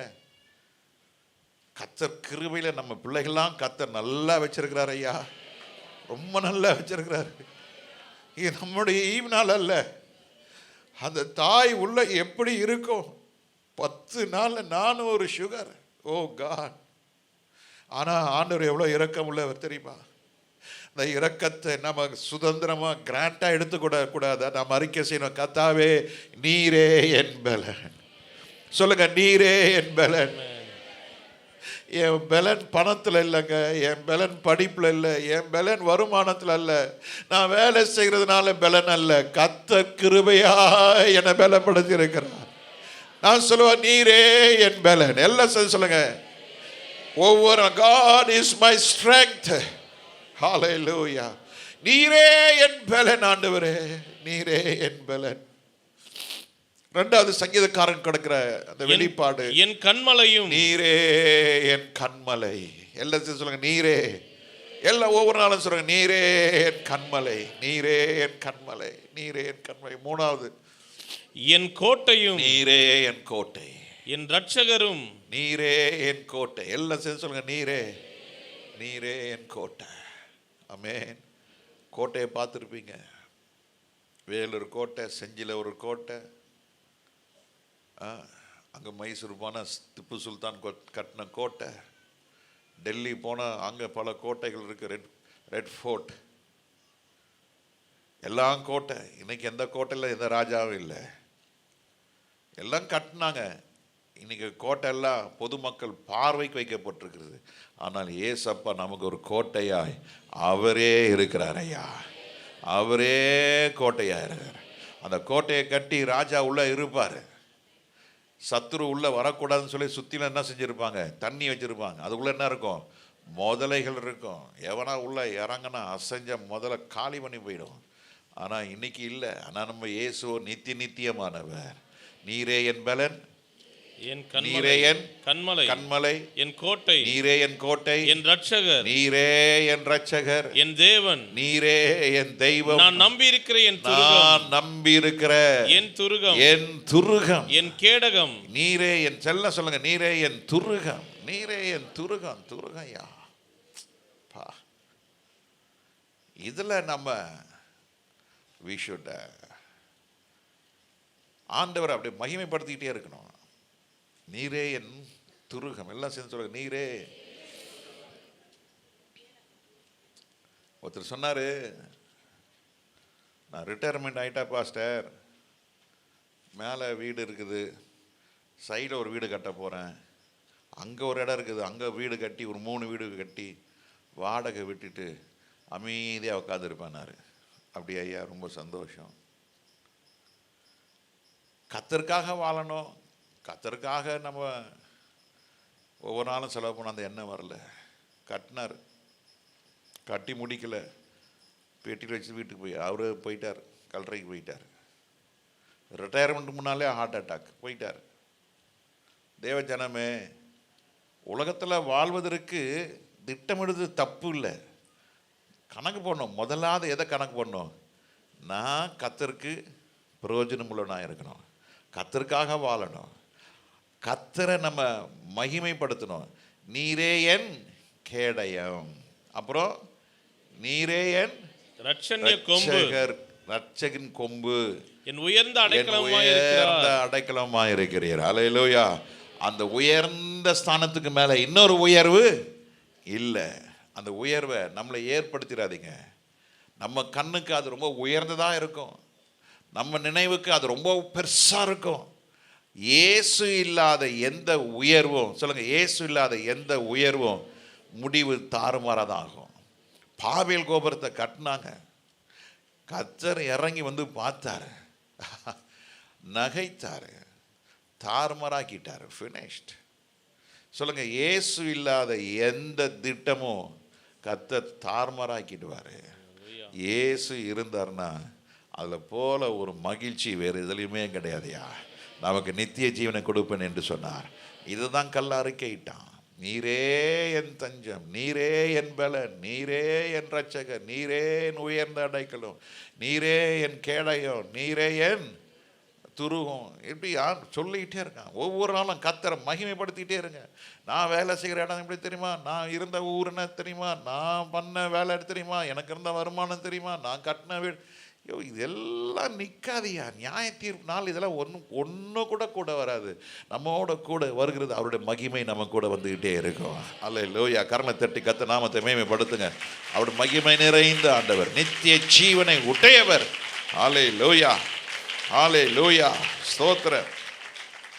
கர்த்தர் கிருபையில் நம்ம பிள்ளைகள்லாம் கர்த்தர் நல்லா வச்சிருக்கிறார். ஐயா, ரொம்ப நல்லா வச்சிருக்கிறார். இது நம்முடைய ஈவினால் அல்ல, அந்த தாய் உள்ள எப்படி இருக்கும். 10 நாளில் 400 சுகர். ஓ காட்! ஆனால் ஆண்டவர் எவ்வளோ இரக்கம் உள்ளவர் தெரியுமா? இந்த இரக்கத்தை நம்ம சுதந்திரமாக கிராண்டாக எடுத்துக்கூடாது. நம்ம அறிக்கை செய்யணும், கர்த்தாவே நீரே என் பலன். சொல்லுங்க, நீரே என் பலன். என் பலன் பணத்தில் இல்லைங்க, என் பலன் படிப்பில் இல்லை, என் பலன் வருமானத்தில் அல்ல, நான் வேலை செய்கிறதுனால பலன் அல்ல, கர்த்தர் கிருபையா என்னை பலப்படுத்தி இருக்கிறார். நான் சொல்லுவேன், நீரே என் பலன். எல்லாம் சொல்லுங்க, ஒவ்வொரு God is my strength. ஹalleluya. நீரே என் பலன் ஆண்டவரே, நீரே என் பலன். இரண்டாவது சங்கீதக்காரன் கிடக்கிற அந்த வெளிப்பாடு, என் கண்மலையும் நீரே என் கண்மலை. எல்லாத்தையும் சொல்லுங்க, நீரே. எல்லாம் ஒவ்வொரு நாளும் சொல்லுங்க, நீரே என் கண்மலை, நீரே என் கண்மலை, நீரே என் கண்மலை. மூணாவது, என் கோட்டையும், நீரே என் கோட்டை, என் ரட்சகரும், நீரே என் கோட்டை. எல்லாம் சேர்ந்து சொல்லுங்க, நீரே, நீரே என் கோட்டை. ஆமென். கோட்டையை பார்த்துருப்பீங்க. வேலூர் கோட்டை, செஞ்சியில் ஒரு கோட்டை, அங்கே மைசூர் போனால் திப்பு சுல்தான் கட்டின கோட்டை, டெல்லி போனால் அங்கே பல கோட்டைகள் இருக்குது, ரெட் ஃபோர்ட், எல்லாம் கோட்டை. இன்னைக்கு எந்த கோட்டையில் எந்த ராஜாவும் இல்லை, எல்லாம் கட்டினாங்க. இன்னைக்கு கோட்டை எல்லாம் பொதுமக்கள் பார்வைக்கு வைக்கப்பட்டிருக்கிறது. ஆனால் ஏசப்பா நமக்கு ஒரு கோட்டையாய் அவரே இருக்கிறார் ஐயா, அவரே கோட்டையா இருக்கிறார். அந்த கோட்டையை கட்டி ராஜா உள்ள இருப்பார். சத்துரு உள்ள வரக்கூடாதுன்னு சொல்லி சுத்தில என்ன செஞ்சிருப்பாங்க, தண்ணி வச்சிருப்பாங்க. அதுக்குள்ள என்ன இருக்கும், முதலைகள் இருக்கும். எவனா உள்ள இறங்கினா அசைஞ்ச முதல்ல காலி பண்ணி போயிடும். ஆனால் இன்னைக்கு இல்லை. ஆனால் நம்ம இயேசு நித்தியமானவர். நீரே என் பலன், நீரே என் கண்மலை, கண்மலை, என் கோட்டை, நீரே என் கோட்டை, என் ரட்சகர், நீரே என் ரட்சகர், என் தேவன், நீரே என் தெய்வம், நான் நம்பி இருக்கிற என் துருகம், நான் நம்பி இருக்கிற என் துருகம், என் துருகம், என் கேடகம், நீரே என் செல்ல. சொல்லுங்க, நீரே என் துருகம், நீரே என் துருகம். துருகையா பா. இதுல நம்ம we should ஆண்டவர் அப்படியே மகிமைப்படுத்திக்கிட்டே இருக்கணும். நீரே என் துருகம். எல்லாம் சேர்ந்து சொல்லுங்க, நீரே. ஒருத்தர் சொன்னாரு, நான் ரிட்டையர்மெண்ட் ஆகிட்டா பாஸ்டர், மேலே வீடு இருக்குது, சைடில் ஒரு வீடு கட்ட போகிறேன், அங்கே ஒரு இடம் இருக்குது, அங்கே வீடு கட்டி ஒரு 3 வீடு கட்டி வாடகை விட்டுட்டு அமைதியாக உட்காந்துருப்பேனாரு. அப்படி ஐயா, ரொம்ப சந்தோஷம். கர்த்தருக்காக வாழணும், கர்த்தருக்காக நம்ம ஒவ்வொரு நாளும் செலவு பண்ண அந்த எண்ணம் வரல. கட்டினார், கட்டி முடிக்கல, பெட்டியில் வச்சு வீட்டுக்கு போய் அவரு போயிட்டார், கல்லறைக்கு போயிட்டார். ரிட்டையர்மெண்ட் முன்னாலே ஹார்ட் அட்டாக், போயிட்டார். தேவ ஜனமே, உலகத்தில் வாழ்வதற்கு திட்டமிடுறது தப்பு இல்லை. கணக்கு போடணும். முதலாவது எதை கணக்கு போடணும், நான் கர்த்தருக்கு பிரயோஜனம் உள்ளவனாக இருக்கணும், கர்த்தருக்காக வாழணும், கர்த்தரை நம்ம மகிமைப்படுத்தணும். நீரே என் கேடயம், அப்புறம் நீரே என் ரட்சகர், ரட்சகின் கொம்பு, என் உயர்ந்த அடைக்கலமாய் இருக்கிறீர். அல்லேலூயா. அந்த உயர்ந்த ஸ்தானத்துக்கு மேலே இன்னொரு உயர்வு இல்லை. அந்த உயர்வை நம்மளை ஏற்படுத்திடாதீங்க. நம்ம கண்ணுக்கு அது ரொம்ப உயர்ந்ததாக இருக்கும், நம்ம நினைவுக்கு அது ரொம்ப பெருசாக இருக்கும். இயேசு இல்லாத எந்த உயர்வும், சொல்லுங்க, இயேசு இல்லாத எந்த உயர்வும் முடிவு தாறுமாறாதான் ஆகும். பாபேல் கோபுரத்தை கட்டினாங்க, கர்த்தர் இறங்கி வந்து பார்த்தாரு, நகைத்தாரு, தாறுமாறாக்கிட்டாரு, ஃபினிஷ்ட். சொல்லுங்க, இயேசு இல்லாத எந்த திட்டமும் கர்த்தர் தாறுமாறாக்கிடுவாரு. இயேசு இருந்தார்னா அதில் போல ஒரு மகிழ்ச்சி வேறு எதுலையுமே கிடையாதுயா. நமக்கு நித்திய ஜீவனை கொடுப்பேன் என்று சொன்னார். இதுதான் கல்ல அறிக்கையிட்டான். நீரே என் தஞ்சம், நீரே என் பலன், நீரே என் ரட்சகர், நீரே என் உயர்ந்த அடைக்கலம், நீரே என் கேடயம், நீரே என் துருகம். இப்படி சொல்லிக்கிட்டே இருக்கான். ஒவ்வொரு நாளும் கர்த்தரை மகிமைப்படுத்திக்கிட்டே இருங்க. நான் வேலை செய்கிற இடம் எப்படி தெரியுமா, நான் இருந்த ஊர் என்ன தெரியுமா, நான் பண்ண வேலை தெரியுமா, எனக்கு இருந்த வருமானம் தெரியுமா, நான் கட்டின வீடு. ஐயோ, இதெல்லாம் நிற்காதியா. நியாய தீர்ப்பு நாள் இதெல்லாம் ஒன்று கூட வராது. நம்மோட கூட வருகிறது அவருடைய மகிமை நம்ம கூட வந்துக்கிட்டே இருக்கும். அல்லேலூயா. கர்ண தட்டி கத்த நாமத்தை மேன்மைப்படுத்துங்க. அவருடைய மகிமை நிறைந்த ஆண்டவர், நித்திய ஜீவனை உடையவர். அல்லேலூயா, அல்லேலூயா, ஸ்தோத்திரம்.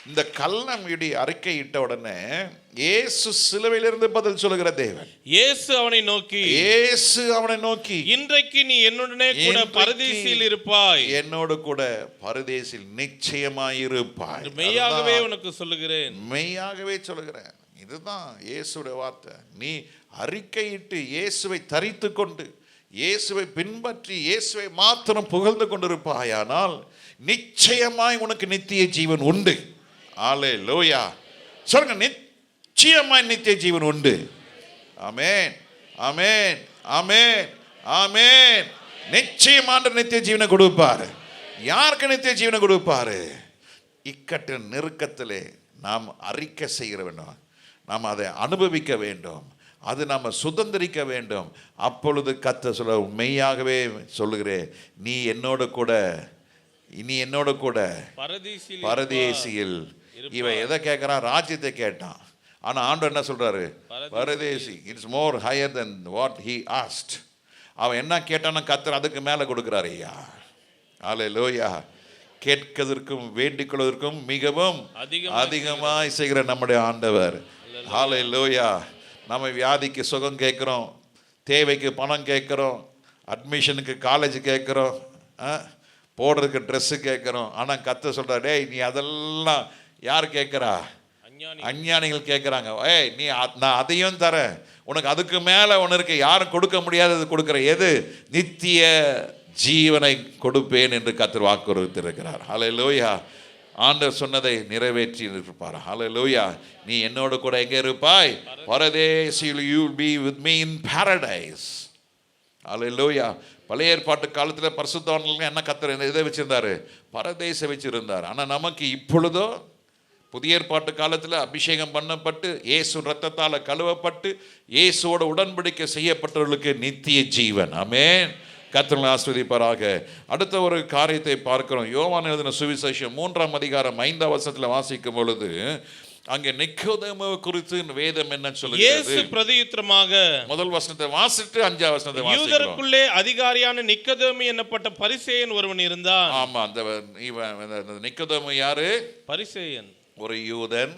இந்த கள்ளம் இடி அறிக்கையிட்ட உடனே இயேசு சிலுவையிலிருந்து பதில் சொல்லுகிற தேவன். இயேசு அவனை நோக்கி, இன்றைக்கு நீ என்னுடனே கூட பரதீசில் இருப்பாய், என்னோடு கூட பரதேசில் நிச்சயமாய் இருப்பாய். மெய்யாகவே உனக்கு சொல்லுகிறேன், மெய்யாகவே சொல்லுகிறேன். இதுதான் இயேசுடைய வார்த்தை. நீ அறிக்கையிட்டு இயேசுவை தரித்து கொண்டு இயேசுவை பின்பற்றி இயேசுவை மாத்திரம் புகழ்ந்து கொண்டிருப்பாயானால் நிச்சயமாய் உனக்கு நித்திய ஜீவன் உண்டு. அல்லேலூயா. சொல்லுங்க, நிச்சயமாய் நித்திய ஜீவன் உண்டு. ஆமென், ஆமென், ஆமென், ஆமென். நிச்சயமான நித்திய ஜீவனை கொடுப்பாரு. யாருக்கு நித்திய ஜீவனை கொடுப்பாரு? இக்கட்டு நெருக்கத்திலே நாம் அறிக்கை செய்ய வேண்டும், நாம் அதை அனுபவிக்க வேண்டும், அது நாம் சுதந்திரிக்க வேண்டும். அப்பொழுது கர்த்தர் சொல்ல, மெய்யாகவே சொல்லுகிறேன், நீ என்னோட கூட பரதேசியில். இவன் எதை கேட்குறான்? ராஜ்யத்தை கேட்டான். ஆனால் ஆண்டவர் என்ன சொல்றாரு? பரதேசி. It's more higher then what he asked. அவன் என்ன கேட்டான்னு கர்த்தர் அதுக்கு மேலே கொடுக்குறாரு. ஐயா, அல்லேலூயா. கேட்கதற்கும் வேண்டிக் கொள்வதற்கும் மிகவும் அதிகமாய் செய்கிற நம்முடைய ஆண்டவர். அல்லேலூயா. நம்ம வியாதிக்கு சுகம் கேட்குறோம், தேவைக்கு பணம் கேட்குறோம், அட்மிஷனுக்கு காலேஜ் கேட்குறோம், போடுறதுக்கு ட்ரெஸ்ஸு கேட்குறோம். ஆனால் கர்த்தர் சொல்கிறார், டேய் நீ அதெல்லாம் யார் கேட்குறா? அஞ்ஞானிகள் கேட்குறாங்க. ஏய் நீ நான் அதையும் தரேன், உனக்கு அதுக்கு மேலே ஒன்று இருக்கு, யாரும் கொடுக்க முடியாதது கொடுக்குற. எது? நித்திய ஜீவனை கொடுப்பேன் என்று கர்த்தர் வாக்குறுத்திருக்கிறார். அல்லேலூயா. ஆண்டவர் சொன்னதை நிறைவேற்றி இருப்பார். அல்லேலூயா. நீ என்னோட கூட எங்கே இருப்பாய்? பரதேசில். you will be with me in paradise. அல்லேலூயா. பழைய ஏற்பாட்டு காலத்தில் பரிசுத்தவான்களுக்கு என்ன கர்த்தர் எதை வச்சிருந்தாரு? பரதேசை வச்சிருந்தார். ஆனால் நமக்கு இப்பொழுதோ புதிய ஏற்பாட்டு காலத்தில் அபிஷேகம் பண்ணப்பட்டு இயேசு ரத்தத்தால் கழுவப்பட்டு இயேசுவோட உடன்படிக்கை செய்யப்பட்டவர்களுக்கு நித்திய ஜீவன். ஆமென். கர்த்தர் ஆசீர்வதிப்பாராக. அடுத்த ஒரு காரியத்தை பார்க்கிறோம். யோவான் எழுதின சுவிசேஷம் 3ஆம் அதிகாரம் 5ஆம் வசனத்தில் வாசிக்கும் பொழுது அங்கே நிக்கோதேமு குறித்து வேதம் என்ன சொல்லுகிறது? இயேசு பிரதியுத்தரமாக, முதல் வசனத்தை வாசிட்டு 5ஆம் வசனத்தை வாசிக்கிறோம். யூதருக்குள்ளே அதிகாரியான நிக்கோதேமு என்னப்பட்ட பரிசேயன் ஒருவன் இருந்தான். ஆமா, அந்த நிக்கோதேமு யாரு? பரிசேயன். ஒரு யூதன்,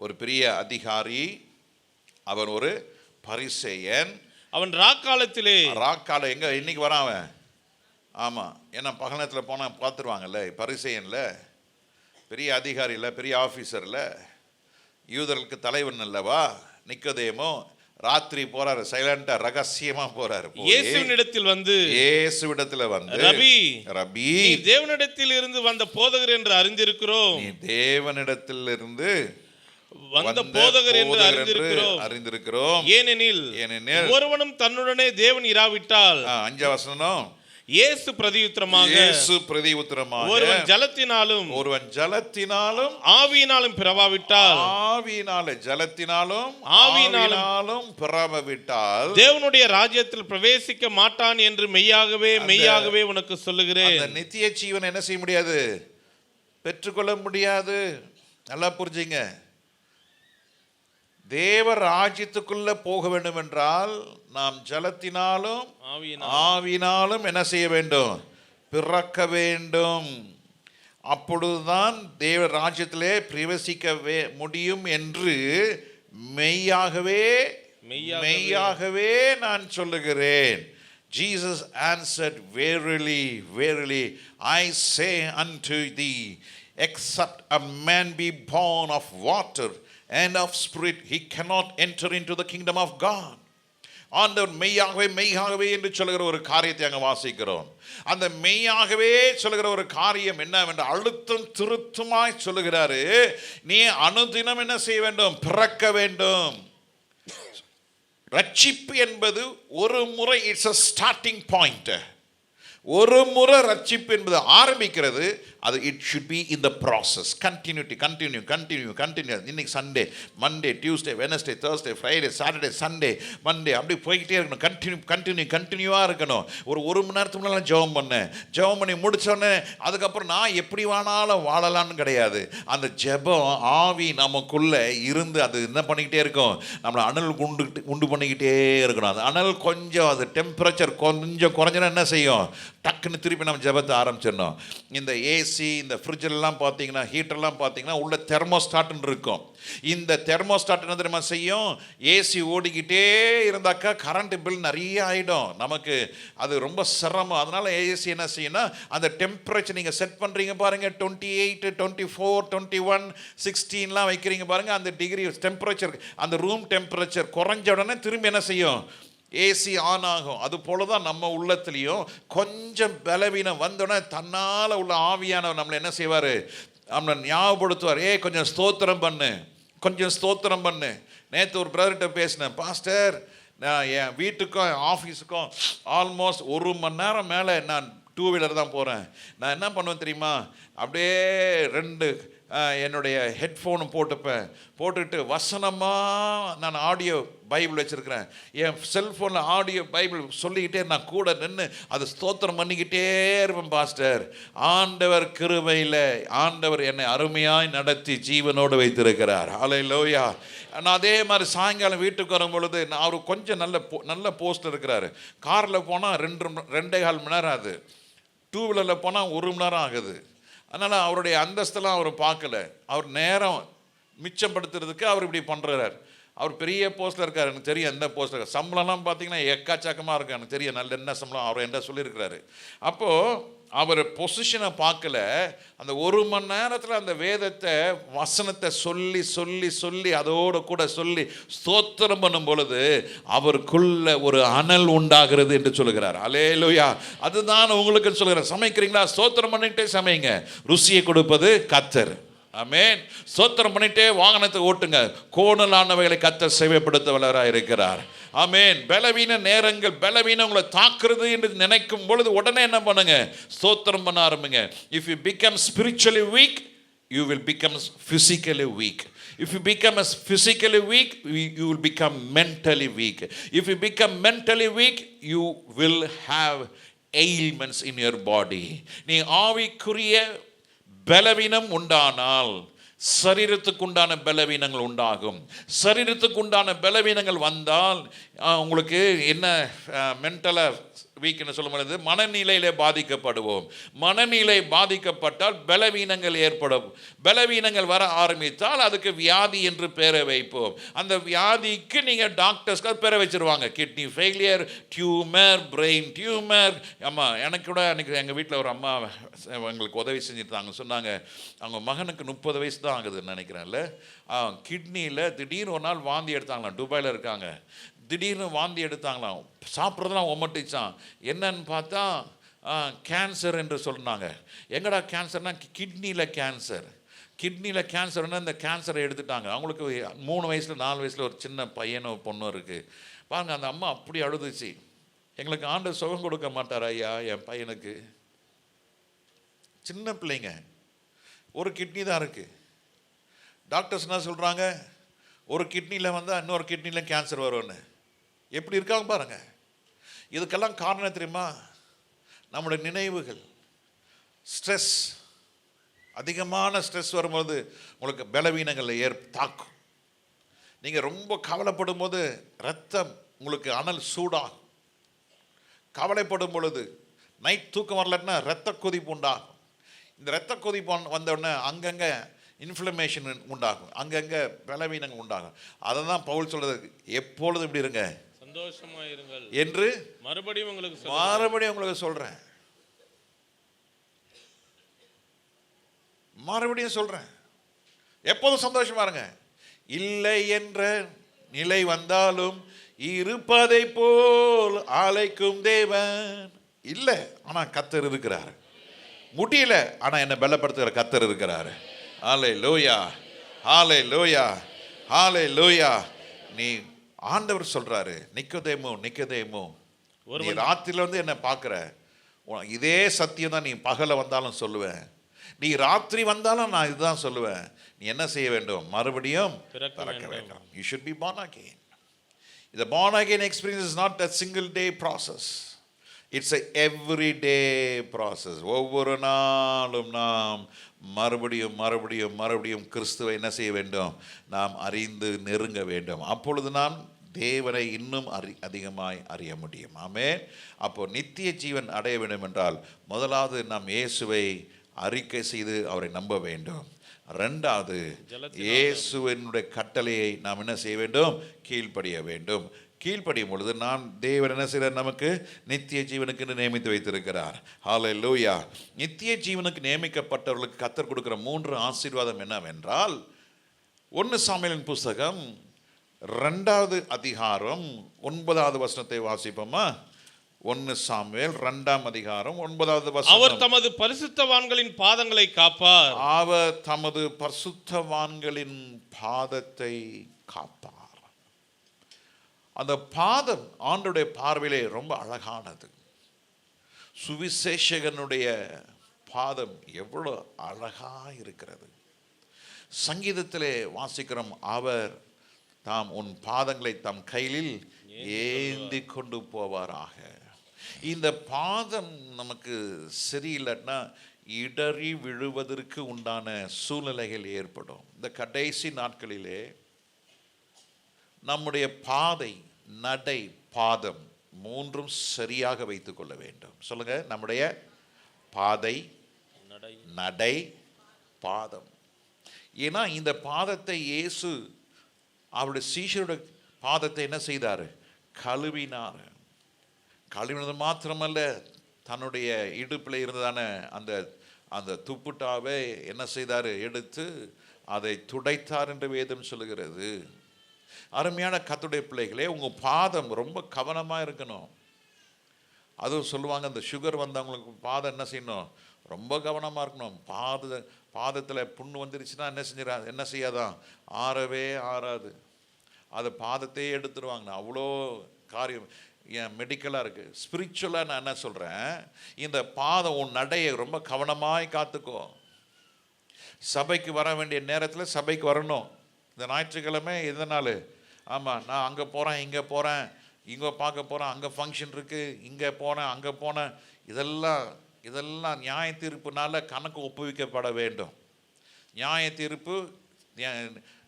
ஒரு பெரிய அதிகாரி, அவன் ஒரு பரிசேயன். அவன் ராக்காலத்திலே, ராக்காலம் எங்க இன்னைக்கு வரான் அவன்? ஆமா, ஏன்னா பகலத்தில் போனா பார்த்துருவாங்கல்ல. பரிசேயன்ல பெரிய அதிகாரி இல்லை, பெரிய ஆஃபீஸர்ல, யூதர்களுக்கு தலைவன் அல்லவா நிக்கோதேமு. ராத்திரி போறாரு, சைலண்டா ரகசியமா போறாரு. இயேசுவினிடத்தில் வந்து ரபி, நீ தேவனிடத்தில் இருந்து வந்த போதகர் என்று அறிந்திருக்கிறோம். நீ தேவனிடத்தில் இருந்து வந்த போதகர் என்று அறிந்திருக்கிறோம். ஏனெனில் ஒருவனும் தன்னுடனே தேவன் இராவிட்டால். 5ஆம் வசனம். இயேசு பிரதியுத்தரமாக, ஒருவன் ஜலத்தினாலும் ஆவியினாலும் பிறவாவிட்டால், ஆவியினாலும் பிறவாவிட்டால் தேவனுடைய ராஜ்யத்தில் பிரவேசிக்க மாட்டான் என்று மெய்யாகவே உனக்கு சொல்லுகிறேன். நித்திய ஜீவன் என்ன செய்ய முடியாது? பெற்றுக்கொள்ள முடியாது. நல்லா புரிஞ்சுங்க. தேவ ராஜ்யத்துக்குள்ள போக வேண்டும் என்றால் நாம் ஜலத்தினாலும் ஆவியினாலும் என்ன செய்ய வேண்டும்? பிறக்க வேண்டும். அப்பொழுதுதான் தேவ ராஜ்யத்திலே பிரவேசிக்க முடியும் என்று மெய்யாகவே நான் சொல்லுகிறேன். Jesus answered, verily, verily, I say unto thee, except a man be born of water and of spirit, he cannot enter into the kingdom of God. ஆண்டவர் மெய்யாகவே என்று சொல்லுகிற ஒரு காரியத்தை அங்கே வாசிக்கிறோம். அந்த மெய்யாகவே சொல்லுகிற ஒரு காரியம் என்னவென்று அழுத்தம் திருத்தமாய் சொல்லுகிறாரு. நீ அனுதினம் என்ன செய்ய வேண்டும்? பிறக்க வேண்டும். ரட்சிப்பு என்பது ஒரு முறை, இட்ஸ் a ஸ்டார்டிங் பாயிண்ட். ஒரு முறை ரட்சிப்பு என்பது ஆரம்பிக்கிறது. அது it should be in the process. Continue. இன்னைக்கு Sunday, Monday, Tuesday, Wednesday, Thursday, Friday, Saturday, Sunday, Monday, அப்படி போய்கிட்டே இருக்கணும். கண்டினியூவாக இருக்கணும். ஒரு மணி நேரத்துக்கு முன்னால ஜெபம் பண்ணி முடிச்சோடனே அதுக்கப்புறம் நான் எப்படி வேணாலும் வாழலான்னு கிடையாது. அந்த ஜெபம் ஆவி நமக்குள்ள இருந்து அது என்ன பண்ணிக்கிட்டே இருக்கும்? நம்மளை அனல் உண்டு பண்ணிக்கிட்டே இருக்கணும். அது அனல் கொஞ்சம், அது டெம்பரேச்சர் கொஞ்சம் குறைஞ்சனா என்ன செய்யும்? டக்குன்னு திருப்பி நம்ம ஜெபத்தை ஆரம்பிச்சிடணும். இந்த ஏசி, இந்த ஃப்ரிட்ஜெல்லாம் பார்த்தீங்கன்னா, ஹீட்டர்லாம் பார்த்தீங்கன்னா உள்ள தெர்மோஸ்டாட்னு இருக்கும். இந்த தெர்மோஸ்டாட் என்ன தெரியுமா செய்யும்? ஏசி ஓடிக்கிட்டே இருந்தாக்கா கரண்ட் பில் நிறைய ஆகிடும் நமக்கு. அது ரொம்ப சிரமம். அதனால ஏசி என்ன செய்யணும்னா அந்த டெம்பரேச்சர் நீங்கள் செட் பண்ணுறீங்க பாருங்கள், 28, 24, 21, 16லாம் வைக்கிறீங்க பாருங்கள். அந்த டிகிரி டெம்பரேச்சர், அந்த ரூம் டெம்பரேச்சர் குறைஞ்ச உடனே திரும்பி என்ன செய்யும்? ஏசி ஆன் ஆகும். அது போல தான் நம்ம உள்ளத்துலேயும் கொஞ்சம் பலவீனம் வந்தோடனே தன்னால் உள்ள ஆவியானவர் நம்மளை என்ன செய்வார், நம்மளை ஞாபகப்படுத்துவார். கொஞ்சம் ஸ்தோத்திரம் பண்ணு, கொஞ்சம் ஸ்தோத்திரம் பண்ணு. நேற்று ஒரு பிரதர்கிட்ட பேசினேன், பாஸ்டர் நான் என் வீட்டுக்கும் ஆஃபீஸுக்கும் ஆல்மோஸ்ட் 1 மணி நேரம் மேலே நான் 2 வீலர் தான் போகிறேன். நான் என்ன பண்ணுவேன் தெரியுமா, அப்படியே 2 என்னுடைய ஹெட்ஃபோனும் போட்டுக்கிட்டு வசனமாக நான் ஆடியோ பைபிள் வச்சுருக்கிறேன். என் செல்ஃபோனில் ஆடியோ பைபிள் சொல்லிக்கிட்டே நான் கூட நின்று அதை ஸ்தோத்திரம் பண்ணிக்கிட்டே இருப்பேன். பாஸ்டர், ஆண்டவர் கிருபையில் ஆண்டவர் என்னை அருமையாய் நடத்தி ஜீவனோடு வைத்திருக்கிறார். ஹல்லேலூயா. நான் அதே மாதிரி சாயங்காலம் வீட்டுக்கு வரும் பொழுது நான் அவர் கொஞ்சம் நல்ல போஸ்ட்டில் இருக்கிறாரு. காரில் போனால் 2.25 மணி நேரம் ஆகுது, 2 வீலரில் போனால் 1 மணி நேரம் ஆகுது. அதனால் அவருடைய அந்தஸ்தெல்லாம் அவர் பார்க்கல. அவர் நேரம் மிச்சப்படுத்துறதுக்கு அவர் இப்படி பண்ணுறார். அவர் பெரிய போஸ்ட்டில் இருக்கார், எனக்கு தெரியும் எந்த போஸ்ட்டில் இருக்கார். சம்பளம்லாம் பார்த்தீங்கன்னா எக்காச்சக்கமாக இருக்கு, எனக்கு தெரியும் நல்ல என்ன சம்பளம் அவர் என்ன சொல்லியிருக்கிறாரு. அப்போது அவர் பொசிஷனை பார்க்கல. அந்த 1 மணி நேரத்தில் அந்த வேதத்தை வசனத்தை சொல்லி சொல்லி சொல்லி அதோடு கூட சொல்லி ஸ்தோத்திரம் பண்ணும் பொழுது அவருக்குள்ள ஒரு அனல் உண்டாகிறது என்று சொல்லுகிறார். அல்லேலூயா. அதுதான் உங்களுக்கு சொல்லுகிறேன். சமைக்கிறீங்களா, ஸ்தோத்திரம் பண்ணிக்கிட்டே சமைங்க. ருசியை கொடுப்பது கர்த்தர். ஆமென். ஸ்தோத்திரம் பண்ணிட்டே வாகனத்தை ஓட்டுங்க. கோணலானவைகளை கர்த்தர் சேவைப்படுத்தவராக இருக்கிறார். ஆமென். பலவீன நேரங்கள், பலவீனம் உங்களை தாக்குறது என்று நினைக்கும் பொழுது உடனே என்ன பண்ணுங்க, ஸ்தோத்திரம் பண்ண ஆரம்பிங்க. If you become spiritually weak, you will become physically weak. If you become physically weak, you will become mentally weak. If you become mentally weak, you will have ailments in your body. நீ ஆவிக்குரிய பலவீனம் உண்டானால் சரீரத்துக்கு உண்டான பலவீனங்கள் உண்டாகும். சரீரத்துக்கு உண்டான பலவீனங்கள் வந்தால் உங்களுக்கு என்ன மென்டலாக வீக்னு சொல்ல முடியாது, மனநிலையிலே பாதிக்கப்படுவோம். மனநிலை பாதிக்கப்பட்டால் பலவீனங்கள் ஏற்படும். பலவீனங்கள் வர ஆரம்பித்தால் அதுக்கு வியாதி என்று பேரை வைப்போம். அந்த வியாதிக்கு நீங்கள் டாக்டர்ஸ்க்கு பேரை வச்சுருவாங்க. Kidney failure, tumour, brain tumour. ஆமாம், எனக்கு கூட அன்றைக்கி எங்கள் வீட்டில் ஒரு அம்மா எங்களுக்கு உதவி செஞ்சுருந்தாங்க. சொன்னாங்க அவங்க மகனுக்கு 30 வயசு தான் ஆகுதுன்னு நினைக்கிறேன்ல, கிட்னியில் திடீர்னு ஒரு நாள் வாந்தி எடுத்தாங்களாம். துபாயில் இருக்காங்க. திடீர்னு வாந்தி எடுத்தாங்களாம், சாப்பிட்றதுலாம் ஒமட்டிச்சான். என்னன்னு பார்த்தா கேன்சர் என்று சொன்னாங்க. எங்கடா கேன்சர்னா, கிட்னியில் கேன்சர். கிட்னியில் கேன்சர்னா இந்த கேன்சரை எடுத்துட்டாங்க. அவங்களுக்கு 3 வயசில் 4 வயசில் ஒரு சின்ன பையனும் பொண்ணும் இருக்குது. பாருங்க, அந்த அம்மா அப்படி அழுதுச்சு. எங்களுக்கு ஆண்டவர் சுகம் கொடுக்க மாட்டார் ஐயா என் பையனுக்கு. சின்ன பிள்ளைங்க, ஒரு கிட்னி தான் இருக்குது. டாக்டர்ஸ் என்ன சொல்கிறாங்க, ஒரு கிட்னியில் வந்தால் இன்னொரு கிட்னியில் கேன்சர் வரும்னு. எப்படி இருக்காங்க பாருங்க. இதுக்கெல்லாம் காரணம் தெரியுமா, நம்முடைய நினைவுகள். ஸ்ட்ரெஸ், அதிகமான ஸ்ட்ரெஸ் வரும்போது உங்களுக்கு பலவீனங்களை தாக்கும். நீங்கள் ரொம்ப கவலைப்படும் போது ரத்தம் உங்களுக்கு அனல் சூடாகும். கவலைப்படும் பொழுது நைட் தூக்கம் வரலன்னா இரத்த கொதிப்பு உண்டாகும். இந்த இரத்த கொதிப்பு வந்தோடனே அங்கங்கே இன்ஃப்ளமேஷன் உண்டாகும், அங்கங்கே பலவீனங்கள் உண்டாகும். அதை தான் பவுல் சொல்றது, எப்பொழுது இப்படி இருங்க, சந்தோஷமா இருங்கள் என்று மறுபடியும் உங்களுக்கு சொல்றேன். மறுபடியும் சொல்றேன், எப்போதும் சந்தோஷமா இருங்க. இல்லை என்ற நிலை வந்தாலும் இருப்பதை போல் அழைக்கும் தேவன் இல்லை. ஆனா கர்த்தர் இருக்கிறார். முடியல, ஆனா என்ன பலப்படுத்துகிற கர்த்தர் இருக்கிறார். ஹல்லேலூயா, ஹல்லேலூயா, ஹல்லேலூயா. நீ ஆண்டவர் சொல்றாரு, நிக்கோதேமு நீ ராத்திரில வந்து என்ன பார்க்குற, இதே சத்தியம் தான் நீ பகல வந்தாலும் சொல்லுவேன், நீ ராத்திரி வந்தாலும் நான் இதுதான் சொல்லுவேன். நீ என்ன செய்ய வேண்டும், மறுபடியும் பிறக்க வேண்டும். You should be born again. The born again experience is not a single day process. It's a everyday process. ஒவ்வொரு நாளும் நாம் மறுபடியும் கிறிஸ்துவை என்ன செய்ய வேண்டும், நாம் அறிந்து நெருங்க வேண்டும். அப்பொழுது நாம் தேவனை இன்னும் அதிகமாய் அறிய முடியும். ஆமென். அப்போ நித்திய ஜீவன் அடைய வேண்டும் என்றால் முதலாவது நாம் இயேசுவை அறிக்கை செய்து அவரை நம்ப வேண்டும். 2வது இயேசுவினுடைய கட்டளையை நாம் என்ன செய்ய வேண்டும், கீழ்ப்படிய வேண்டும். கீழ்ப்படியும் பொழுது நாம் தேவன் என்ன செய்கிறார், நமக்கு நித்திய ஜீவனுக்கு நியமித்து வைத்திருக்கிறார். ஹல்லேலூயா. நித்திய ஜீவனுக்கு நியமிக்கப்பட்டவர்களுக்கு கர்த்தர் கொடுக்கிற 3 ஆசீர்வாதம் என்னவென்றால், 1 சாமுவேலின் புஸ்தகம் 2வது அதிகாரம் 9வது வசனத்தை வாசிப்போமா? 1 சாமுவேல் 2ஆம் அதிகாரம் 9வது வசனம். அவர் தமது பரிசுத்தவான்களின் பாதங்களை காப்பார். அவர் தமது பரிசுத்தவான்களின் பாதத்தை காப்பார். அந்த பாதம் ஆண்டவருடைய பார்வையிலே ரொம்ப அழகானது. சுவிசேஷகனுடைய பாதம் எவ்வளவு அழகா இருக்கிறது. சங்கீதத்திலே வாசிக்கிறோம், அவர் தாம் உன் பாதங்களை தம் கையில் ஏந்தி கொண்டு போவாராக. இந்த பாதம் நமக்கு சரியில்லைன்னா இடறி விழுவதற்கு உண்டான சூழ்நிலைகள் ஏற்படும். இந்த கடைசி நாட்களிலே நம்முடைய பாதை, நடை, பாதம் மூன்றும் சரியாக வைத்துக் கொள்ள வேண்டும். சொல்லுங்க, நம்முடைய பாதை, நடை, பாதம். ஏன்னா இந்த பாதத்தை இயேசு அவருடைய சீஷருடைய பாதத்தை என்ன செய்தார்? கழுவினார். கழுவினது மாத்திரமல்ல, தன்னுடைய இடுப்பில் இருந்ததான அந்த அந்த துப்புட்டாவை என்ன செய்தார்? எடுத்து அதை துடைத்தார் என்று வேதம் சொல்லுகிறது. அருமையான கர்த்தருடைய பிள்ளைகளே, உங்கள் பாதம் ரொம்ப கவனமாக இருக்கணும். அதுவும் சொல்லுவாங்க, அந்த சுகர் வந்தவங்களுக்கு பாதம் என்ன செய்யணும்? ரொம்ப கவனமாக இருக்கணும். பாதத்தில் புண்ணு வந்துருச்சுன்னா என்ன செய்யாதான்? ஆறவே ஆறாது. அதை பாதத்தையே எடுத்துருவாங்க. அவ்வளோ காரியம் என் மெடிக்கலாக இருக்குது. ஸ்பிரிச்சுவலாக நான் என்ன சொல்கிறேன், இந்த பாதம் உன் நடையை ரொம்ப கவனமாய் காத்துக்கோ. சபைக்கு வர வேண்டிய நேரத்தில் சபைக்கு வரணும். இந்த ஞாயிற்றுக்கிழமை எதனால்? ஆமாம், நான் அங்கே போகிறேன், இங்கே போகிறேன், இங்கே பார்க்க போகிறேன், அங்கே ஃபங்க்ஷன் இருக்குது, இங்கே போனேன், அங்கே போனேன். இதெல்லாம் நியாய தீர்ப்புனால கணக்கு ஒப்புவிக்கப்பட வேண்டும். நியாய தீர்ப்பு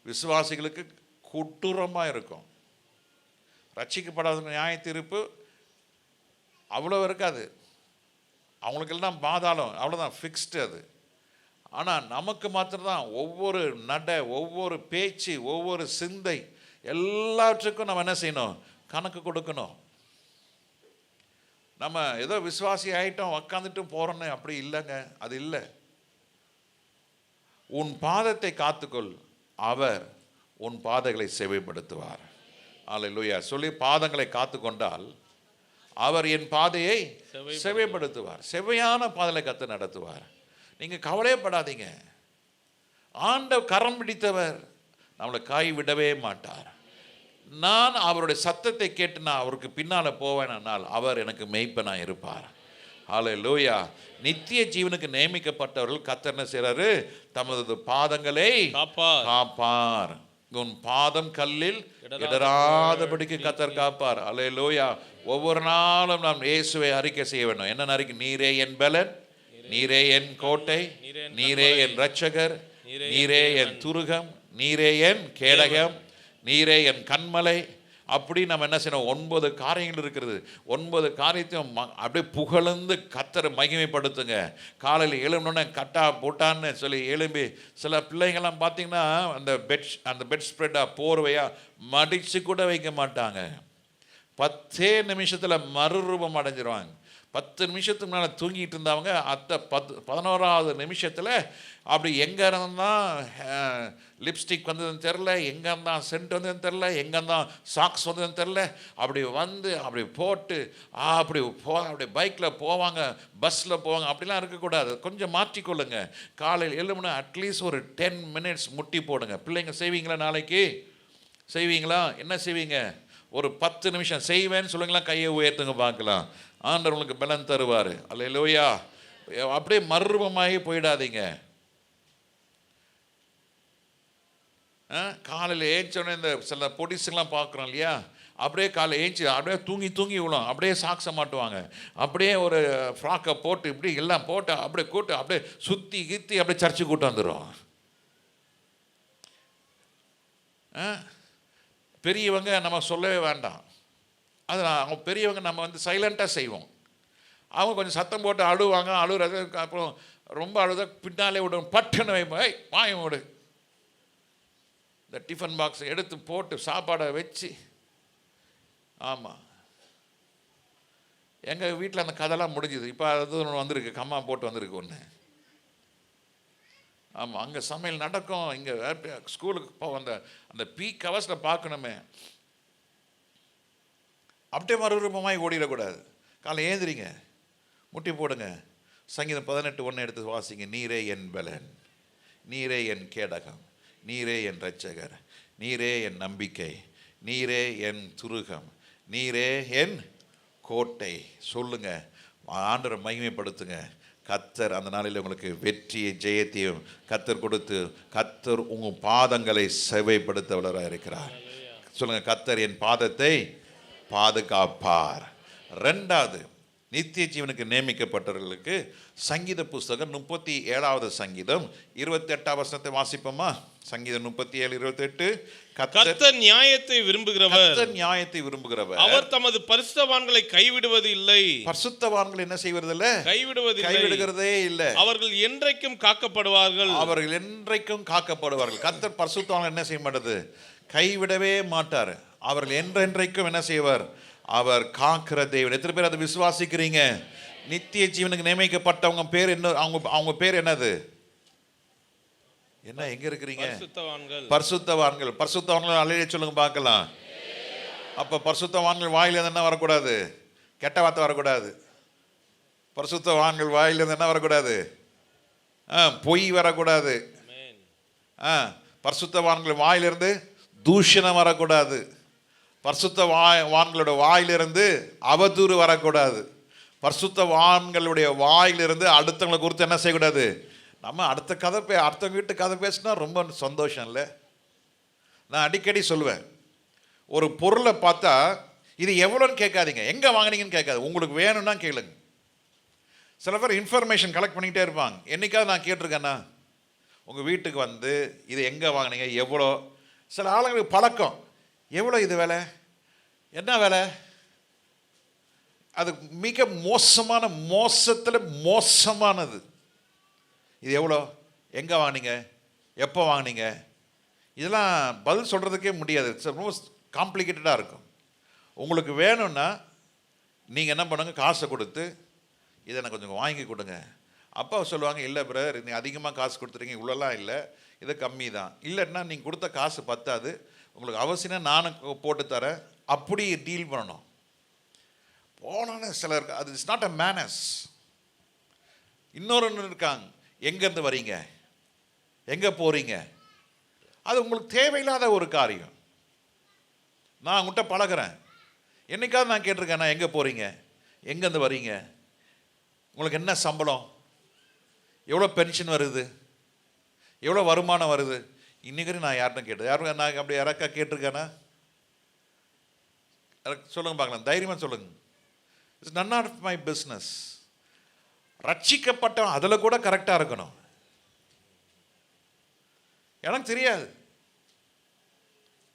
விசுவாசிகளுக்கு கொடூரமாக இருக்கும். ரட்சிக்கப்படாத நியாய தீர்ப்பு அவ்வளோ இருக்காது. அவங்களுக்கெல்லாம் பாதாளம், அவ்வளோதான், ஃபிக்ஸ்டு அது. ஆனால் நமக்கு மாத்திரம்தான் ஒவ்வொரு நடை, ஒவ்வொரு பேச்சு, ஒவ்வொரு சிந்தை எல்லாவற்றுக்கும் நம்ம என்ன செய்யணும்? கணக்கு கொடுக்கணும். நம்ம ஏதோ விசுவாசி ஆகிட்டோம் உக்காந்துட்டும் போகிறோன்னு அப்படி இல்லைங்க, அது இல்லை. உன் பாதத்தை காத்துக்கொள், அவர் உன் பாதைகளை செவைப்படுத்துவார். அல்லேலூயா சொல்லி பாதங்களை காத்துக்கொண்டால் அவர் என் பாதையை செவைப்படுத்துவார். செவையான பாதையை கத்து நடத்துவார். நீங்கள் கவலைப்படாதீங்க. ஆண்டவர் கரம் பிடித்தவர் நம்மளை கைவிடவே மாட்டார். நான் அவருடைய சத்தத்தை கேட்டு நான் அவருக்கு பின்னால் போவேனால் அவர் எனக்கு மெய்ப்பனாக இருப்பார். ஹல்லேலூயா. நித்திய ஜீவனுக்கு நியமிக்கப்பட்டவர்கள் கர்த்தர் என்ன செய்றாரு? தமது பாதங்களை காப்பார். உன் பாதம் கல்லில் இடராதபடிக்கு கர்த்தர் காப்பார். ஹல்லேலூயா. ஒவ்வொரு நாளும் நாம் இயேசுவை அறிக்கை செய்ய வேண்டும். என்ன அறிக்கை? நீரே என் பலன், நீரே என் கோட்டை, நீரே என் இரட்சகர், நீரே என் துருகம், நீரே என் கேடகம், நீரே என் கண்மலை. அப்படி நம்ம என்ன செய்யணும்? 9 காரியங்கள் இருக்கிறது. 9 காரியத்தையும் அப்படியே புகழ்ந்து கர்த்தரை மகிமைப்படுத்துங்க. காலையில் எழும்பினோடனே கட்டா போட்டான்னு சொல்லி எழும்பி, சில பிள்ளைங்கள்லாம் பார்த்தீங்கன்னா அந்த பெட் ஸ்ப்ரெட்டாக போர்வையாக மடித்து கூட வைக்க மாட்டாங்க. 10 நிமிஷத்தில் மறுரூபம் அடைஞ்சிருவாங்க. 10 நிமிஷத்துக்கு மேலே தூங்கிட்டு இருந்தவங்க 11வது நிமிஷத்தில் அப்படி எங்கே இருந்தால் லிப்ஸ்டிக் வந்ததுன்னு தெரில, எங்கே இருந்தால் சென்ட் வந்ததுன்னு தெரில, எங்கே இருந்தால் சாக்ஸ் வந்ததுன்னு தெரில, அப்படி வந்து அப்படி போட்டு அப்படி பைக்கில் போவாங்க, பஸ்ஸில் போவாங்க. அப்படிலாம் இருக்கக்கூடாது. கொஞ்சம் மாற்றிக்கொள்ளுங்க. காலையில் எழுமுன்னா அட்லீஸ்ட் ஒரு 10 மினிட்ஸ் முட்டி போடுங்க. பிள்ளைங்க செய்வீங்களா? நாளைக்கு செய்வீங்களா? என்ன செய்வீங்க? ஒரு 10 நிமிஷம் செய்வேன்னு சொல்லுங்களா? கையை உயர்த்துங்க பார்க்கலாம். ஆண்டவர் உங்களுக்கு பலன் தருவார். அல்லேலூயா. அப்படியே மர்வமாகி போயிடாதீங்க. காலையில் ஏஞ்சோடனே இந்த சில பொடிசுங்கெலாம் பார்க்குறோம் இல்லையா? அப்படியே காலையில் ஏஞ்சி அப்படியே தூங்கி விழும். அப்படியே சாக்ஸை மாட்டுவாங்க. அப்படியே ஒரு ஃப்ராக்கை போட்டு இப்படி எல்லாம் போட்டு அப்படியே கூட்டு அப்படியே சுற்றி கீத்தி அப்படியே சர்ச்சு கூட்டு வந்துடும். பெரியவங்க நம்ம சொல்லவே வேண்டாம். அது அவங்க பெரியவங்க நம்ம வந்து சைலண்ட்டாக செய்வோம். அவங்க கொஞ்சம் சத்தம் போட்டு அழுவாங்க. அழுகிறது அப்புறம் ரொம்ப அழுத பின்னாலே விடுவோம். பட்டுன்னு வைப்போம், வாங்கி விடு. இந்த டிஃபன் பாக்ஸை எடுத்து போட்டு சாப்பாடை வச்சு. ஆமாம், எங்கள் வீட்டில் அந்த கதைலாம் முடிஞ்சுது. இப்போ அது ஒன்று வந்திருக்கு, கம்மா போட்டு வந்திருக்கு ஒன்று. ஆமாம், அங்கே சமையல் நடக்கும். இங்கே ஸ்கூலுக்கு அந்த அந்த பீக் ஹவர்ஸில் பார்க்கணுமே. அப்படியே மறுரூபமாய் ஓடிடக்கூடாது. காலை ஏந்திரிங்க, முட்டி போடுங்க. சங்கீதம் 18:1 எடுத்து வாசிங்க. நீரே என் பலன், நீரே என் கேடகம், நீரே என் இரட்சகர், நீரே என் நம்பிக்கை, நீரே என் துருகம், நீரே என் கோட்டை. சொல்லுங்க, ஆண்டவரை மகிமைப்படுத்துங்க. கர்த்தர் அந்த நாளில் உங்களுக்கு வெற்றியை ஜெயத்தையும் கர்த்தர் கொடுத்து, கர்த்தர் உங்கள் பாதங்களை செவைப்படுத்தவராக இருக்கிறார். சொல்லுங்க, கர்த்தர் என் பாதத்தை பாதுகாப்பார். ரெண்டாவது, நித்திய ஜீவனுக்கு நியமிக்கப்பட்டவர்களுக்கு சங்கீத புஸ்தகம் 37வது சங்கீதம் 28வது வசனத்தை வாசிப்போமா? சங்கீதம் 37:28. கர்த்தர் நியாயத்தை விரும்புகிறவர், கர்த்தர் நியாயத்தை விரும்புகிறவர், அவர் தமது பரிசுத்தவான்களை கைவிடுவது இல்லை. பரிசுத்தவான்கள் என்ன செய்வதில்ல? கைவிடுகிறதே இல்லை. அவர்கள் என்றைக்கும் காக்கப்படுவார்கள், அவர்கள் என்றைக்கும் காக்கப்படுவார்கள். கர்த்தர் பரிசுத்தவான்கள் என்ன செய்ய மாட்டது? கைவிடவே மாட்டார். அவர்கள் என்றென்றைக்கும் என்ன செய்வார்? அவர் காக்கிற தேவன். எத்தனை பேர் அதை விசுவாசிக்கிறீங்க? நித்திய ஜீவனுக்கு நியமிக்கப்பட்டவங்க பேர் என்ன? அவங்க பேர் என்னது? என்ன, எங்க இருக்கிறீங்க? பரிசுத்தவான்கள். பரிசுத்தவான்கள் அல்லேலூயா சொல்லுங்க பார்க்கலாம். அப்ப பரிசுத்தவான்கள் வாயிலிருந்து என்ன வரக்கூடாது? கெட்ட வார்த்தை வரக்கூடாது. பரிசுத்தவான்கள் வாயிலிருந்து என்ன வரக்கூடாது? பொய் வரக்கூடாது. பரிசுத்தவான்கள் வாயிலிருந்து தூஷணம் வரக்கூடாது. பரிசுத்தவான்களோட வாயிலிருந்து அவதூறு வரக்கூடாது. பரிசுத்தவான்களுடைய வாயிலிருந்து அடுத்தவங்களை குறித்து என்ன செய்யக்கூடாது? நம்ம அடுத்தவங்க வீட்டு கதை பேசினா ரொம்ப சந்தோஷம் இல்லை? நான் அடிக்கடி சொல்லுவேன், ஒரு பொருளை பார்த்தா இது எவ்வளோன்னு கேட்காதீங்க, எங்கே வாங்கினீங்கன்னு கேட்காது, உங்களுக்கு வேணும்னா கேளுங்க. சில பேர் இன்ஃபர்மேஷன் கலெக்ட் பண்ணிக்கிட்டே இருப்பாங்க. என்னைக்காவது நான் கேட்டிருக்கேன்னா, உங்கள் வீட்டுக்கு வந்து இது எங்கே வாங்கினீங்க, எவ்வளோ? சில ஆளுங்களுக்கு பழக்கம், எவ்வளோ இது விலை, என்ன விலை? அது மிக மோசத்தில் மோசமானது. இது எவ்வளோ, எங்கே வாங்கினீங்க, எப்போ வாங்கினீங்க, இதெல்லாம் பதில் சொல்கிறதுக்கே முடியாது. ரொம்ப காம்ப்ளிகேட்டடாக இருக்கும். உங்களுக்கு வேணும்னா நீங்கள் என்ன பண்ணுங்க, காசை கொடுத்து இதை எனக்கு கொஞ்சம் வாங்கி கொடுங்க. அப்பா சொல்லுவாங்க, இல்லை பிரதர், நீங்கள் அதிகமாக காசு கொடுத்துருக்கீங்க, இவ்வளோலாம் இல்லை, இது கம்மி தான். இல்லைன்னா நீங்கள் கொடுத்த காசு பத்தாது, உங்களுக்கு அவசியம் நானும் போட்டு தரேன், அப்படி டீல் பண்ணணும். போனோன்னு சிலர் அது இட்ஸ் நாட் அ மேனஸ். இன்னொரு இருக்காங்க, எங்கேருந்து வரீங்க, எங்கே போகிறீங்க, அது உங்களுக்கு தேவையில்லாத ஒரு காரியம். நான் உங்கள்கிட்ட பழகிறேன், என்னைக்காவது நான் கேட்டிருக்கேன், நான் எங்கே போகிறீங்க, எங்கேருந்து வரீங்க, உங்களுக்கு என்ன சம்பளம், எவ்வளோ பென்ஷன் வருது, எவ்வளோ வருமானம் வருது? இன்னைக்கு நான் யார்கிட்ட கேட்டது? நான் அப்படி யாராக்கா கேட்டிருக்கேன்னா சொல்லுங்க பார்க்கலாம், தைரியமாக சொல்லுங்க. It's none of my business. ரட்சிக்கப்பட்டவன் அதில் கூட கரெக்டாக இருக்கணும். எனக்கு தெரியாது,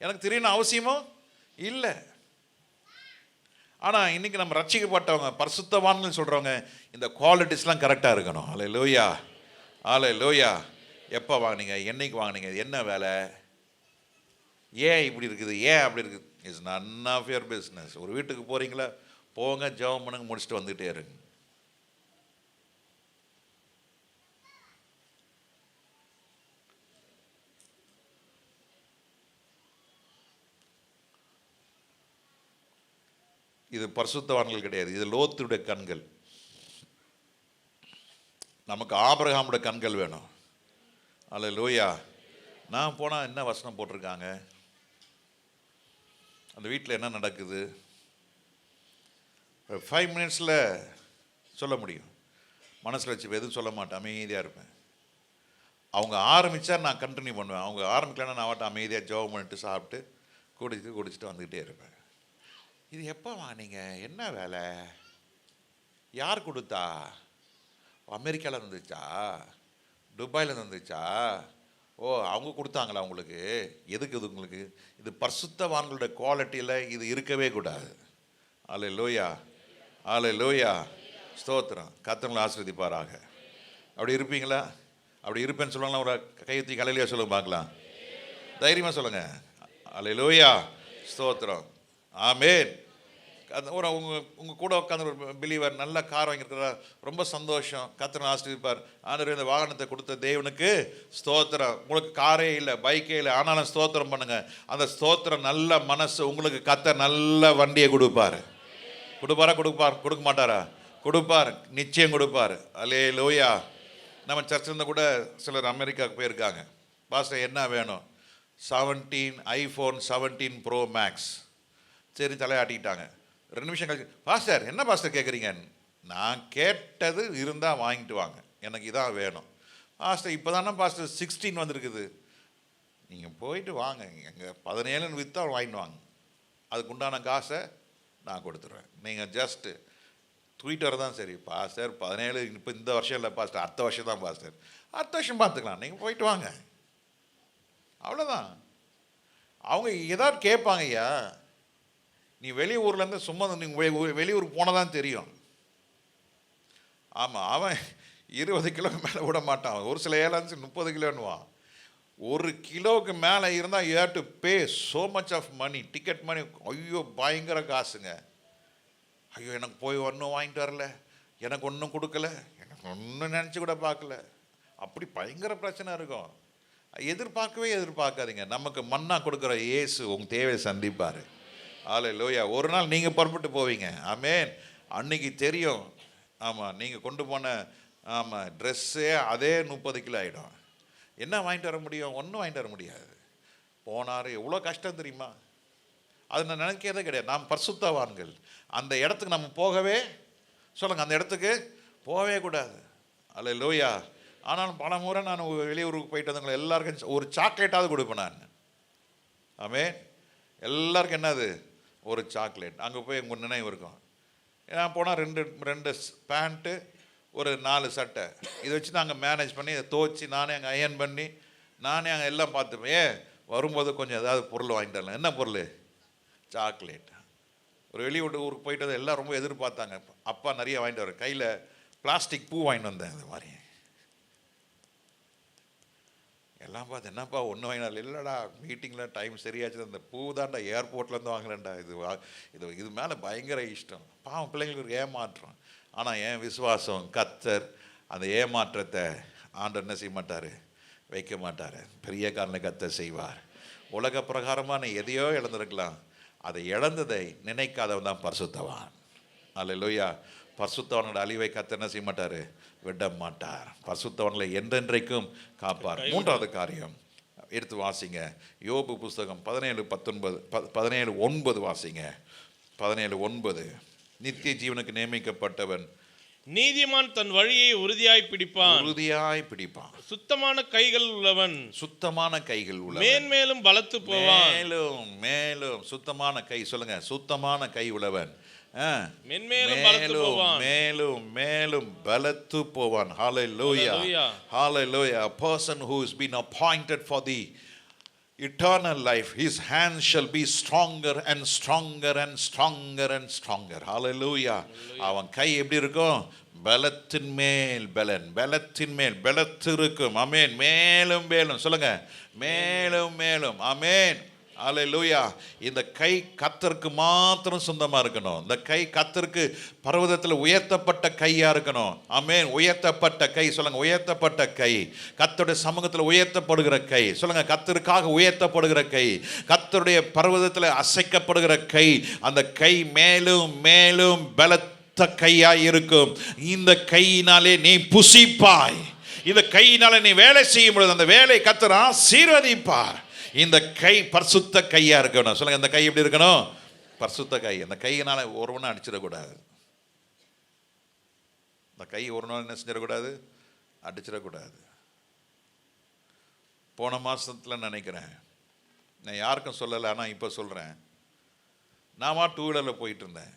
எனக்கு தெரியணும் அவசியமோ இல்லை. ஆனால் இன்னைக்கு நம்ம ரட்சிக்கப்பட்டவங்க, பரிசுத்தவான்கள் சொல்கிறவங்க, இந்த குவாலிட்டிஸ்லாம் கரெக்டாக இருக்கணும். அல்லேலூயா, அல்லேலூயா. எப்போ வாங்கினீங்க, என்னைக்கு வாங்கினீங்க, என்ன வேலை, ஏன் இப்படி இருக்குது, ஏன் அப்படி இருக்குது, it's none of your business. ஒரு வீட்டுக்கு போகிறீங்களா, போங்க, ஜெபம் பண்ணுங்க, முடிச்சுட்டு வந்துகிட்டே இருங்க. இது பரிசுத்தவான்கள் கிடையாது, இது லோத்துடைய கண்கள். நமக்கு ஆபிரகாமுடைய கண்கள் வேணும். அல்லேலூயா. நான் போனால் என்ன வசனம் போட்டிருக்காங்க, அந்த வீட்டில் என்ன நடக்குது, 5 மினிட்ஸில் சொல்ல முடியும். மனசில் வச்சு எதுவும் சொல்ல மாட்டேன், அமைதியாக இருப்பேன். அவங்க ஆரம்பித்தா நான் கண்டினியூ பண்ணுவேன், அவங்க ஆரம்பிக்கலன்னா நான் வாட்ட அமைதியாக ஜெபம் பண்ணிட்டு சாப்பிட்டு குடிச்சிட்டு வந்துக்கிட்டே இருப்பேன். இது எப்போ வாங்கினீங்க, என்ன வேலை, யார் கொடுத்தா, அமெரிக்காவில் இருந்துச்சா, துபாயில் இருந்துச்சா, ஓ அவங்க கொடுத்தாங்களா உங்களுக்கு, எதுக்கு இது உங்களுக்கு? இது பரிசுத்தவான்களுடைய குவாலிட்டியில் இது இருக்கவே கூடாது. அல்லேலூயா, அல்லேலூயா, ஸ்தோத்திரம். கர்த்தர் ஆசீர்வதிப்பாராக. அப்படி இருப்பீங்களா? அப்படி இருப்பேன்னு சொல்லுவாங்களா? ஒரு கையெழுத்தி கலையிலையா சொல்லுங்க பார்க்கலாம், தைரியமாக சொல்லுங்கள். அல்லேலூயா, ஸ்தோத்திரம், ஆமென். அந்த ஒரு உங்கள் கூட உட்காந்து ஒரு பிலீவர் நல்ல கார் வாங்கியிருக்கிறார், ரொம்ப சந்தோஷம், கர்த்தர் ஆசீர்வதிப்பார். ஆண்டவரே இந்த வாகனத்தை கொடுத்த தேவனுக்கு ஸ்தோத்திரம். உங்களுக்கு காரே இல்லை, பைக்கே இல்லை, ஆனாலும் ஸ்தோத்திரம் பண்ணுங்க. அந்த ஸ்தோத்திரம் நல்ல மனசு உங்களுக்கு கர்த்தர் நல்ல வண்டியை கொடுப்பார். கொடுக்க மாட்டாரா? கொடுப்பார், நிச்சயம் கொடுப்பார். அல்லேலூயா. நம்ம சர்ச்சில் கூட சிலர் அமெரிக்காவுக்கு போயிருக்காங்க. பாஸ்டர் என்ன வேணும்? 17 iPhone 17 Pro Max. சரி, தலையாட்டிக்கிட்டாங்க. 2 நிமிஷம் கழிச்சு, பாஸ்டர் என்ன பாஸ்டர் கேட்குறீங்க? நான் கேட்டது இருந்தால் வாங்கிட்டு வாங்க, எனக்கு இதான் வேணும். பாஸ்டர் இப்போ தானே பாஸ்டர் 16 வந்திருக்குது. நீங்கள் போயிட்டு வாங்க, எங்கள் 17 விற்றா வாங்கிட்டு வாங்க, அதுக்கு உண்டான காசை நான் கொடுத்துருவேன். நீங்கள் ஜஸ்ட்டு தூக்கிட்டு வரதான். சரி பாஸ்டர் 17 இப்போ இந்த வருஷம் இல்லை பாஸ்டர், அடுத்த வருஷம் தான் பாஸ்டர். அடுத்த வருஷம் பார்த்துக்கலாம், நீங்கள் போயிட்டு வாங்க, அவ்வளோதான். அவங்க ஏதாவது கேட்பாங்க, ஐயா நீ வெளியூர்லேருந்து சும்மா நீங்கள் வெளியூர் போனதான் தெரியும். ஆமாம், அவன் 20 கிலோக்கு மேலே விட மாட்டான். ஒரு சில ஏர்லைன்ஸ் 30 கிலோன்னுவான். 1 கிலோவுக்கு மேலே இருந்தால் you have to pay so much of money, ticket money. ஐயோ பயங்கர காசுங்க. ஐயோ எனக்கு போய் ஒன்றும் வாங்கிட்டு வரல, எனக்கு ஒன்றும் கொடுக்கல, எனக்கு ஒன்றும் நினச்சி கூட பார்க்கல, அப்படி பயங்கர பிரச்சனை இருக்கும். எதிர்பார்க்காதீங்க. நமக்கு மன்னா கொடுக்குற இயேசு உங்கள் தேவையை சந்திப்பார். அல்லேலூயா. ஒரு நாள் நீங்கள் புறப்பட்டு போவீங்க. ஆமென். அன்னைக்கு தெரியும். ஆமாம், நீங்கள் கொண்டு போன ஆமாம் ட்ரெஸ்ஸே அதே 30 கிலோ ஆகிடும். என்ன வாங்கிட்டு வர முடியும்? ஒன்றும் வாங்கிட்டு வர முடியாது. போனார், எவ்வளோ கஷ்டம் தெரியுமா? அது நான் நினைக்கிறதே கிடையாது. நாம் பரிசுத்தவான்கள். அந்த இடத்துக்கு நம்ம போகவே சொல்லுங்கள், அந்த இடத்துக்கு போகவே கூடாது. அல்லேலூயா. ஆனாலும் பல முறை நான் வெளியூருக்கு போயிட்டு வந்தவங்களை எல்லாருக்கும் ஒரு சாக்லேட்டாவது கொடுப்பேன் நான். ஆமென். எல்லாருக்கும் என்னது? ஒரு சாக்லேட். அங்கே போய் உங்கள் நினைவு இருக்கும். நான் போனால் ரெண்டு பேண்ட்டு, ஒரு 4 சட்டை, இதை வச்சு நாங்கள் மேனேஜ் பண்ணி இதை துவச்சி நானே அங்கே அயன் பண்ணி நானே அங்கே எல்லாம் பார்த்துப்பேன். வரும்போது கொஞ்சம் ஏதாவது பொருள் வாங்கிட்டு வரலாம். என்ன பொருள்? சாக்லேட். ஒரு வெளியூட்டு ஊருக்கு போயிட்டு எல்லாம் ரொம்ப எதிர்பார்த்தாங்க. அப்பா நிறைய வாங்கிட்டு வரேன், கையில் பிளாஸ்டிக் பூ வாங்கிட்டு வந்தேன். அது மாதிரி எல்லாம் பார்த்து, என்னப்பா ஒன்று வாங்கினாலும் இல்லைடா, மீட்டிங்கில் டைம் சரியாச்சு, அந்த பூ தாண்டா ஏர்போர்ட்லேருந்து வாங்கலண்டா. இது மேலே பயங்கர இஷ்டம். பாவம், பிள்ளைங்களுக்கு ஒரு ஏமாற்றம். ஆனால் என் விசுவாசம், கர்த்தர் அந்த ஏமாற்றத்தை ஆண்டவர் என்ன செய்ய மாட்டார்? வைக்க மாட்டார். பெரிய காரணம் கர்த்தர் செய்வார். உலக பிரகாரமான எதையோ இழந்திருக்கலாம், அதை இழந்ததை நினைக்காதவன் தான் பரிசுத்தவான். அல்லேலூயா. பரிசுத்தவனோட அழிவை கர்த்தர் என்ன செய்ய மாட்டார்? விட மாட்டார். பரிசுத்தவன்களை என்றென்றைக்கும் காப்பார். 3வது காரியம் எடுத்து வாசிங்க. யோபு புஸ்தகம் 17:9 வாசிங்க. 17:9. நித்திய ஜீவனுக்கு நியமிக்கப்பட்டவன் நீதிமான் தன் வழியை உறுதியாய் பிடிப்பான். சுத்தமான கைகள் உள்ளவன் மேன்மேலும் பலத்து போவான். மேலும் சுத்தமான கை. சொல்லுங்க, சுத்தமான கை உள்ளவன் மேலும் பலத்து போவான். Hallelujah. Hallelujah. A person who has been appointed for the eternal life, his hands shall be stronger and stronger and stronger and stronger. Hallelujah. அவன் கை எப்படி இருக்கும்? பலத்தின் மேல் பலத்து இருக்கும். ஆமென். மேலும் மேலும் சொல்லுங்க, மேலும். ஆமென். அல்லேலூயா. இந்த கை கர்த்தருக்கு மாத்திரம் சொந்தமா இருக்கணும். இந்த கை கர்த்தருக்கு பர்வதத்தில் உயர்த்தப்பட்ட கையா இருக்கணும். ஆமென். உயர்த்தப்பட்ட கை. சொல்லுங்க, உயர்த்தப்பட்ட கை. கர்த்தருடைய சமூகத்தில் உயர்த்தப்படுகிற கை. சொல்லுங்க, கர்த்தருக்காக உயர்த்தப்படுகிற கை, கர்த்தருடைய பர்வதத்தில் அசைக்கப்படுகிற கை. அந்த கை மேலும் பலத்த கையா இருக்கும். இந்த கையினாலே நீ புசிப்பாய். இந்த கையினாலே நீ வேலை செய்யும் பொழுது அந்த வேலை கர்த்தர் ஆசீர்வதிப்பார். இந்த கை பரிசுத்த கையா இருக்கணும். சொல்லுங்க, இந்த கை எப்படி இருக்கணும்? பரிசுத்த கை. அந்த கையினால ஒருவனை அடிச்சிடக்கூடாது. இந்த கை ஒரு நாள் என்ன செஞ்சிடக்கூடாது? அடிச்சிடக்கூடாது. போன மாசத்துல நினைக்கிறேன், நான் யாருக்கும் சொல்லலை, ஆனால் இப்போ சொல்றேன். நான் 2 வீலரில் போயிட்டு இருந்தேன்.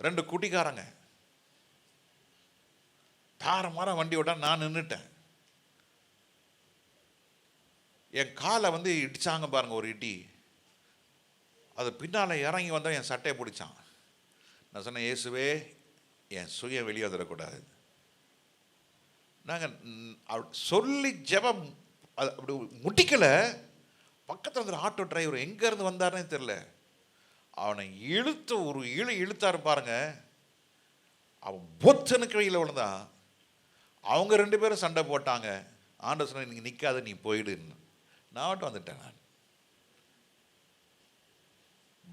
2 குட்டிக்காரங்க தாரமார வண்டி ஓட்ட, நான் நின்றுட்டேன். என் காலை இடிச்சாங்க பாருங்க, ஒரு இடி. அது பின்னால் இறங்கி வந்தால் என் சட்டையை பிடிச்சான். நான் சொன்னேன், இயேசுவே என் சுயம் வெளியே வந்துடக்கூடாது. நாங்கள் சொல்லி ஜெபம் அப்படி முட்டிக்கலை. பக்கத்தில் ஆட்டோ டிரைவர் எங்கேருந்து வந்தாருன்னே தெரில. அவனை இழுத்து ஒரு இழுத்தாரு பாருங்க. அவன் பொத்தனுக்கு கையில் விழுந்தான். அவங்க 2 பேரும் சண்டை போட்டாங்க. ஆண்டவர் சொன்ன, நீங்க நிற்காத, நீ போயிடுன்னு. நான் மட்டும் வந்துட்டேன். நான்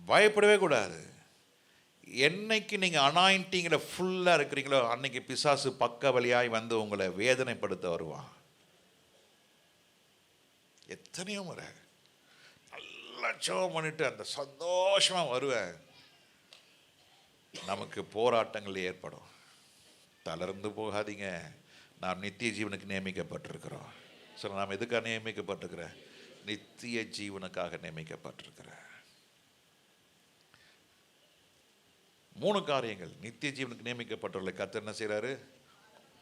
பயப்படவே கூடாது. என்னைக்கு நீங்கள் அனாயிண்டிங்கில் ஃபுல்லாக இருக்கிறீங்களோ அன்னைக்கு பிசாசு பக்க வழியாய் வந்து உங்களை வேதனைப்படுத்த வருவான். எத்தனையோ முறை நல்லா ஜெபம் பண்ணிட்டு அந்த சந்தோஷமாக வருவேன். நமக்கு போராட்டங்கள் ஏற்படும். தளர்ந்து போகாதீங்க. நாம் நித்திய ஜீவனுக்கு நியமிக்கப்பட்டிருக்கிறோம். சரி, நாம் எதுக்காக நியமிக்கப்பட்டிருக்கிறேன்? நித்திய ஜீவனுக்காக நியமிக்கப்பட்டிருக்கிறேன். 3 காரியங்கள். நித்திய ஜீவனுக்கு நியமிக்கப்பட்டுள்ள கர்த்தர் என்ன செய்கிறாரு?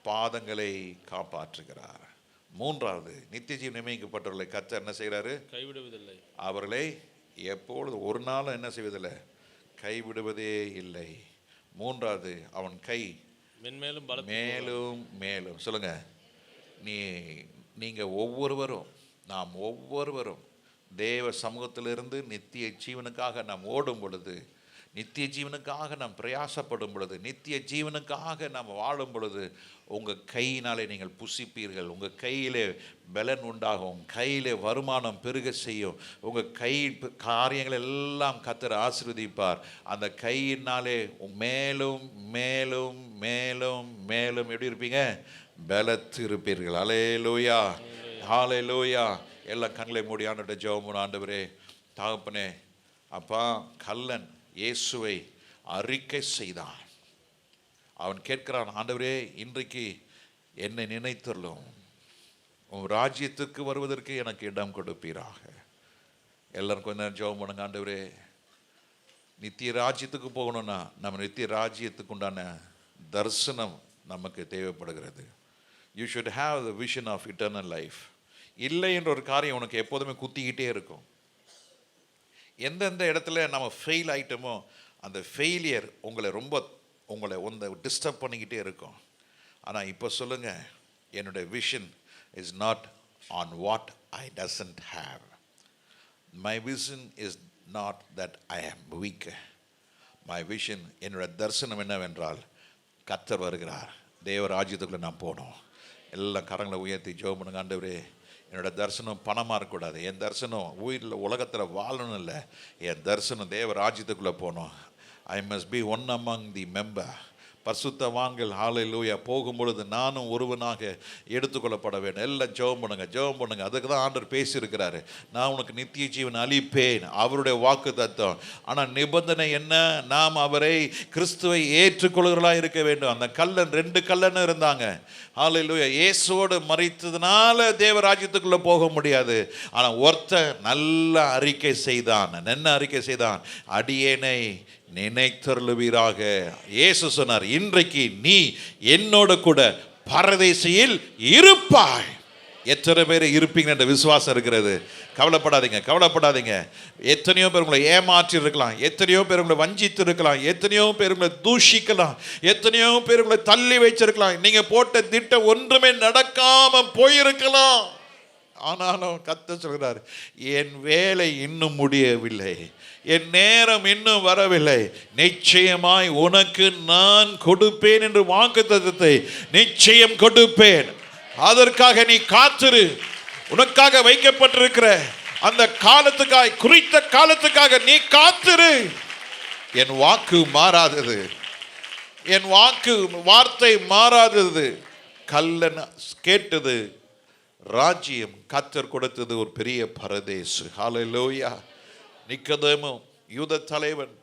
பாதங்களை காப்பாற்றுகிறார். 3வது, நித்திய ஜீவன் நியமிக்கப்பட்டுள்ள கர்த்தர் என்ன செய்கிறாரு? கைவிடுவதில்லை. அவர்களை எப்பொழுது ஒரு நாளும் என்ன செய்வதில்லை? கைவிடுவதே இல்லை. 3வது, அவன் கை மென்மேலும் மேலும் மேலும். சொல்லுங்க. நீங்கள் ஒவ்வொருவரும், நாம் ஒவ்வொருவரும் தேவ சமூகத்திலிருந்து நித்திய ஜீவனுக்காக நாம் ஓடும் பொழுது, நித்திய ஜீவனுக்காக நாம் பிரயாசப்படும் பொழுது, நித்திய ஜீவனுக்காக நாம் வாழும் பொழுது, உங்கள் கையினாலே நீங்கள் புசிப்பீர்கள். உங்கள் கையிலே பலன் உண்டாகும். கையிலே வருமானம் பெருக செய்யும். உங்கள் கை காரியங்கள் எல்லாம் கர்த்தர் ஆசீர்வதிப்பார். அந்த கையினாலே மேலும் மேலும் மேலும் மேலும் எப்படி இருப்பீங்க? பலத்து இருப்பீர்கள். அல்லேலூயா, ஹல்லேலூயா. எல்லாம் கண்களை மூடி ஆண்டவரே ஜெபம் பண்ணு. ஆண்டவரே, தகப்பனே, அப்பா, கல்லன் இயேசுவை அறிக்கை செய்தான். அவன் கேட்கிறான், ஆண்டவரே, இன்றைக்கு என்னை நினைத்தருளும். உன் ராஜ்யத்துக்கு வருவதற்கு எனக்கு இடம் கொடுப்பீராக. எல்லாரும் கொஞ்ச நேரம் ஜெபம் பண்ணுங்க. ஆண்டவரே, நித்திய ராஜ்யத்துக்கு போகணும்னா நம்ம நித்திய ராஜ்யத்துக்கு உண்டான தரிசனம் நமக்கு தேவைப்படுகிறது. You should have the vision of eternal life. இல்லை என்ற ஒரு காரியம் உனக்கு எப்போதுமே குத்திக்கிட்டே இருக்கும். எந்தெந்த இடத்துல நம்ம ஃபெயில் ஆகிட்டோமோ அந்த ஃபெயிலியர் உங்களை டிஸ்டர்ப் பண்ணிக்கிட்டே இருக்கும். ஆனால் இப்போ சொல்லுங்கள், என்னுடைய vision is not on what I doesn't have. My vision is not that I ஆம் வீக். மை விஷன், என்னோட தரிசனம் என்னவென்றால், கர்த்தர் வருகிறார், தேவ ராஜ்யத்துக்குள்ளே நான் போகணும். எல்லாம் கரங்களை உயர்த்தி ஜெபம் பண்ணுங்க. ஆண்டவரே, என்னோட தரிசனம் பணமாக இருக்கக்கூடாது. என் தரிசனம் உயிரில் உலகத்தில் வாழணும் இல்லை. என் தரிசனம் தேவ ராஜ்யத்துக்குள்ளே போகணும். I must be one among the member. பரிசுத்தவான்கள் ஹல்லேலூயா போகும்பொழுது நானும் ஒருவனாக எடுத்துக்கொள்ளப்பட வேண்டும். எல்லாம் ஜெபம் பண்ணுங்க, ஜெபம் பண்ணுங்க. அதுக்கு தான் ஆண்டவர் பேசியிருக்கிறாரு. நான் உனக்கு நித்திய ஜீவன் அளிப்பேன், அவருடைய வாக்கு தத்துவம். ஆனால் நிபந்தனை என்ன? நாம் அவரை, கிறிஸ்துவை ஏற்றுக்கொள்கிறவர்களாக இருக்க வேண்டும். அந்த கல்லன் 2 கல்லன் இருந்தாங்க. ஹல்லேலூயா. இயேசுவோடு மரித்ததுனால தேவ ராஜ்யத்துக்குள்ளே போக முடியாது. ஆனால் ஒருத்தன் நல்ல அறிக்கை செய்தான். என்ன அறிக்கை செய்தான்? அடியேனை நினைத்தருளுவீராக. இயேசு சொன்னார், இன்றைக்கு நீ என்னோட கூட பரதேசியில் இருப்பாய். எத்தனை பேர் இருப்பீங்க என்ற விசுவாசம் இருக்கிறது. கவலைப்படாதீங்க, கவலைப்படாதீங்க. எத்தனையோ பேர் உங்களை ஏமாற்றி இருக்கலாம், எத்தனையோ பேர் உங்களை வஞ்சித்து இருக்கலாம், எத்தனையோ பேர் உங்களை தூஷிக்கலாம், எத்தனையோ பேர் உங்களை தள்ளி வச்சிருக்கலாம். நீங்க போட்ட திட்டம் ஒன்றுமே நடக்காம போயிருக்கலாம். ஆனாலும் கர்த்தர் சொல்கிறார், என் வேலை இன்னும் முடியவில்லை, என் நேரம் இன்னும் வரவில்லை, நிச்சயமாய் உனக்கு நான் கொடுப்பேன் என்று வாக்குத்தத்தத்தை நிச்சயம் கொடுப்பேன். அதற்காக நீ காத்திரு. உனக்காக வைக்கப்பட்டிருக்கிற அந்த காலத்துக்காக, குறித்த காலத்துக்காக நீ காத்திரு. என் வாக்கு மாறாதது, என் வார்த்தை மாறாதது. கல்லன் கேட்டது ராஜ்யம், கர்த்தர் கொடுத்தது ஒரு பெரிய பரதேசு. ஹல்லேலூயா. நிக்கதேமு யூத தலைவன்,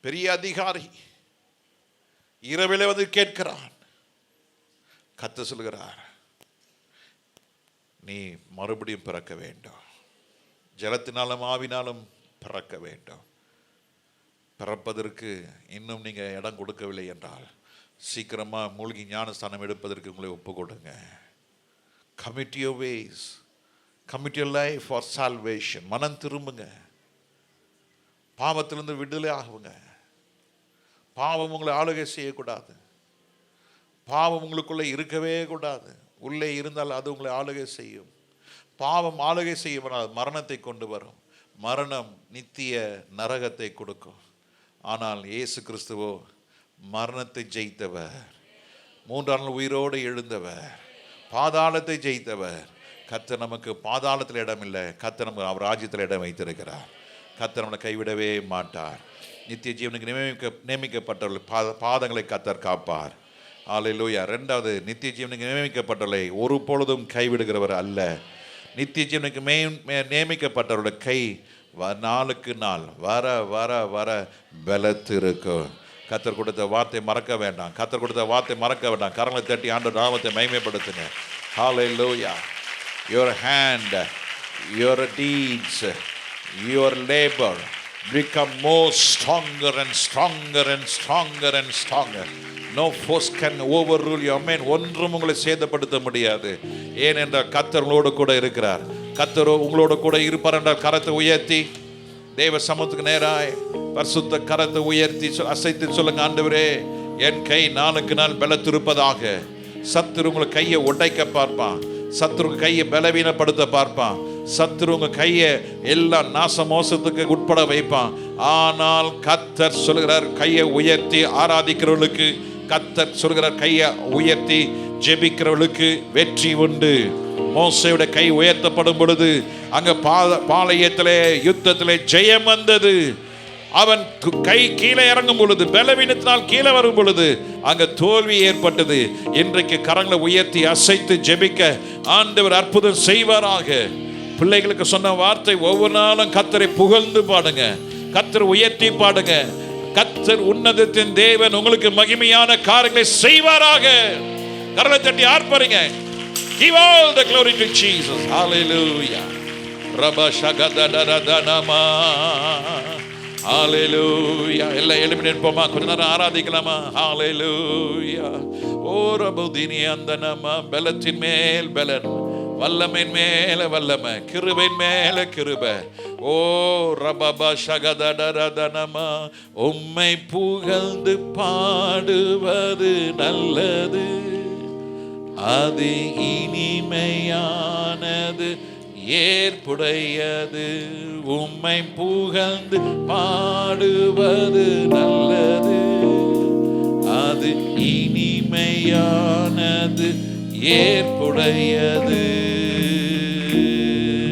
பெரிய அதிகாரி, இரவிலே வந்து கேட்கிறான். கர்த்தர் சொல்கிறார், நீ மறுபடியும் பிறக்க வேண்டும், ஜலத்தினாலும் ஆவினாலும் பிறக்க வேண்டும். பிறப்பதற்கு இன்னும் நீங்க இடம் கொடுக்கவில்லை என்றால் சீக்கிரமா மூழ்கி ஞானஸ்தானம் எடுப்பதற்கு உங்களை ஒப்பு கொடுங்க. Commit your ways, commit your life for salvation. மனம் திரும்புங்க, பாவத்திலிருந்து விடுதலை ஆகுங்க. பாவம் உங்களை ஆளுகை செய்யக்கூடாது. பாவம் உங்களுக்குள்ளே இருக்கவே கூடாது. உள்ளே இருந்தால் அது உங்களை ஆளுகை செய்யும். பாவம் ஆளுகை செய்ய மரணத்தை கொண்டு வரும். மரணம் நித்திய நரகத்தை கொடுக்கும். ஆனால் இயேசு கிறிஸ்துவோ மரணத்தை ஜெயித்தவர், 3ஆம் நாள் உயிரோடு எழுந்தவர், பாதாளத்தை ஜெயித்தவர். கர்த்தர் நமக்கு பாதாளத்தில் இடம் இல்லை, கர்த்தர் நமக்கு அவர் ராஜ்யத்தில் இடம் வைத்திருக்கிறார். கர்த்தர் நம்மளை கைவிடவே மாட்டார். நித்திய ஜீவனுக்கு நியமிக்கப்பட்டவர்கள் பாதங்களை கர்த்தர் காப்பார். அல்லேலூயா. 2வது, நித்திய ஜீவனுக்கு நியமிக்கப்பட்டவர்களை ஒரு பொழுதும் கைவிடுகிறவர் அல்ல. நித்திய ஜீவனுக்கு நியமிக்கப்பட்டவருடைய கை நாளுக்கு நாள் வர வர வர பலத்திருக்கும். கர்த்தர் கொடுத்த வார்த்தை மறக்க வேண்டாம், கர்த்தர் கொடுத்த வார்த்தை மறக்க வேண்டாம். கரங்களை தட்டி ஆண்டவர் நாமத்தை மகிமைப்படுத்துங்க. ஹல்லேலூயா. Your hand, your deeds, your labor become more stronger and stronger and stronger and stronger. No force can overrule you. Amen. ஒன்றும் உங்களை சேதப்படுத்த முடியாது. ஏனென்றால் கர்த்தர் உங்களோடு கூட இருக்கிறார். கர்த்தர் உங்களோடு கூட இருப்பார் என்றால் கரத்தை உயர்த்தி தேவ சமூகத்துக்கு நேராய் பரிசுத்த கரத்தை உயர்த்தி அசைத்து சொல்லுங்க, ஆண்டவரே என் கை நாளுக்கு நாள் பலத்திருப்பதாக. சத்துரு உங்களை கையை உடைக்க பார்ப்பான், சத்துரு கையை பலவீனப்படுத்த பார்ப்பான், சத்துரு உங்க கையை எல்லா நாச மோசத்துக்கு உட்பட வைப்பான். ஆனால் கர்த்தர் சொல்கிறார், கையை உயர்த்தி ஆராதிக்கிறவர்களுக்கு, கர்த்தர் சொல்கிறார் கையை உயர்த்தி ஜெபிக்கிறவர்களுக்கு வெற்றி உண்டு. மோசேயோட கை உயர்த்தப்படும் பொழுது அங்க பாளையத்திலே யுத்தத்திலே ஜெயம் வந்தது. அவன் கை கீழே இறங்கும் பொழுது, பலவீனத்தினால் கீழே வரும் பொழுது அங்க தோல்வி ஏற்பட்டது. இன்றைக்கு கரங்களை உயர்த்தி அசைத்து ஜெபிக்க ஆண்டவர் அற்புதம் செய்வாராக. பிள்ளைகளுக்கு சொன்ன வார்த்தை, ஒவ்வொரு நாளும் கர்த்தரை புகழ்ந்து பாடுங்க, கர்த்தரை உயர்த்தி பாடுங்க. கர்த்தர் உன்னதத்தின் தேவன் உங்களுக்கு மகிமையான காரியங்களை செய்வாராக. கரங்களை தட்டி ஆர்ப்பரிங்க. Give all the glory to Jesus. Hallelujah. Rabba shagadadadanama. Hallelujah. எல்லாம் எழுப்பி நிற்போமா? கொஞ்ச நேரம் ஆராதிக்கலாமா? Hallelujah. ஓ ரபுதினி அந்தனமா. பலத்தின் மேல் பலன், வல்லமையின் மேல வல்லமை, கிருபையின் மேல கிருபை. ஓ ரபபா ஷகதடரதனமா. உம்மை புகழ்ந்து பாடுவது நல்லது, அது இனிமையானது ஏற்புடையது. உம்மை புகழ்ந்து பாடுவது நல்லது, அது இனிமையானது ஏற்புடையது.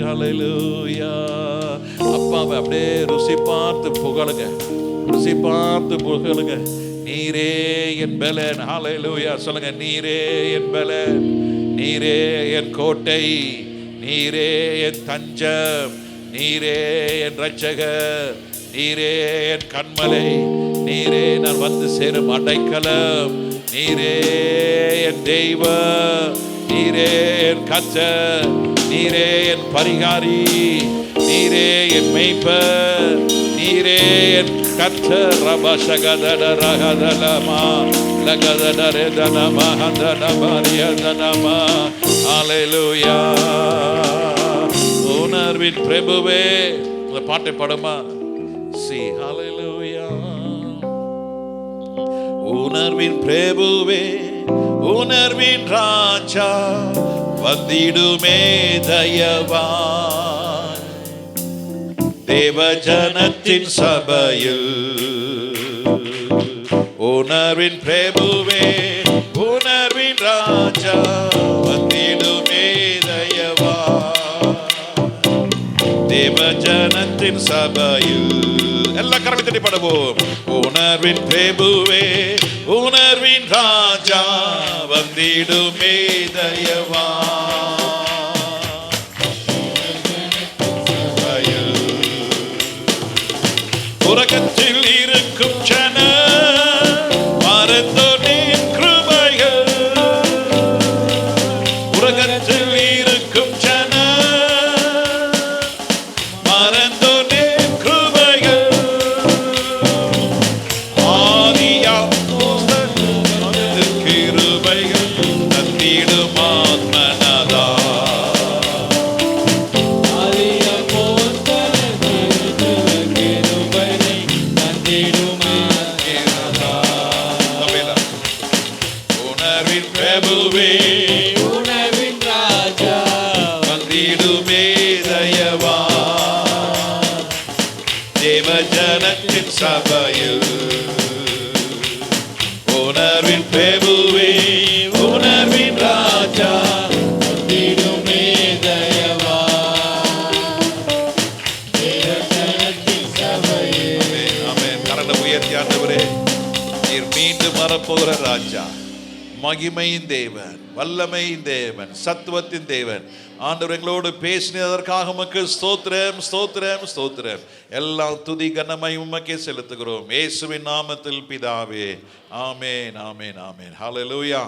ஹல்லேலூயா. அப்பாவை அப்படியே ருசி பார்த்து புகழுங்க, ருசி பார்த்து புகழுங்க. நீரே என் பலன். ஹல்லேலூயா. சொல்லுங்க, நீரே என் பலன், நீரே என் கோட்டை, நீரே என் தஞ்சம், நீரே என் இரட்சகர், நீரே என் கண்மலை, நீரே நான் வந்து சேரும் அடைக்கலம், நீரே என் தெய்வம், நீரே என் கர்த்தர், நீரே என் பரிகாரி, நீரே என் மேய்ப்பர், நீரே என் கர்த்தர். ரபஷகதட ரகதலமா லகதடரதனமா ஹதனமாரியதனமா. ஹல்லேலூயா. உணர்வின் பிரபுவே. இந்த பாட்டை பாடுமா? சி ஹல்லேலூயா. உணர்வின் பிரபுவே, உணர்வின் ராஜா, வந்திடுமே தயவான் தேவஜனத்தின் சபையில். உணர்வின் பிரபுவே, உணர்வின் ராஜா, வந்திடுமே தயவான் தேவஜனத்தின் சபையில். எல்லா கரங்களை தட்டி பாடுவோம். உணர்வின் பிரபுவே, உணர்வின் ராஜா, வந்திடுமே தயவான் உலகத்தில் இருக்கும் ஜன மறந்தோனின் கிருபைகள், உலகத்தில் இருக்கும் ஜன மறந்தோனின் கிருபைகள். ஆதியாம் கிருபைகள் தந்திடும் ஆத்மனதா. தரிசனத்தின் சபையில் உணர்வின் பிரபுவே உணர்வின் ராஜா வந்திடுமே தயவா தரிசனத்தின் சபையே. ஆமென். கரங்களை உயர்த்தி ஆண்டவரே, நீர் மீண்டும் வரப்போகிற ராஜா, மகிமையின் தேவன், வல்லமையின் தேவன், சத்துவத்தின் தேவன். ஆண்டவர் எங்களோடு பேசினதற்காக உமக்கு ஸ்தோத்திரம் ஸ்தோத்திரம் ஸ்தோத்திரம். எல்லாம் துதி கனமை உமக்கே செலுத்துகிறோம் இயேசுவின் நாமத்தில் பிதாவே. ஆமென் ஆமென் ஆமென். ஹல்லேலூயா.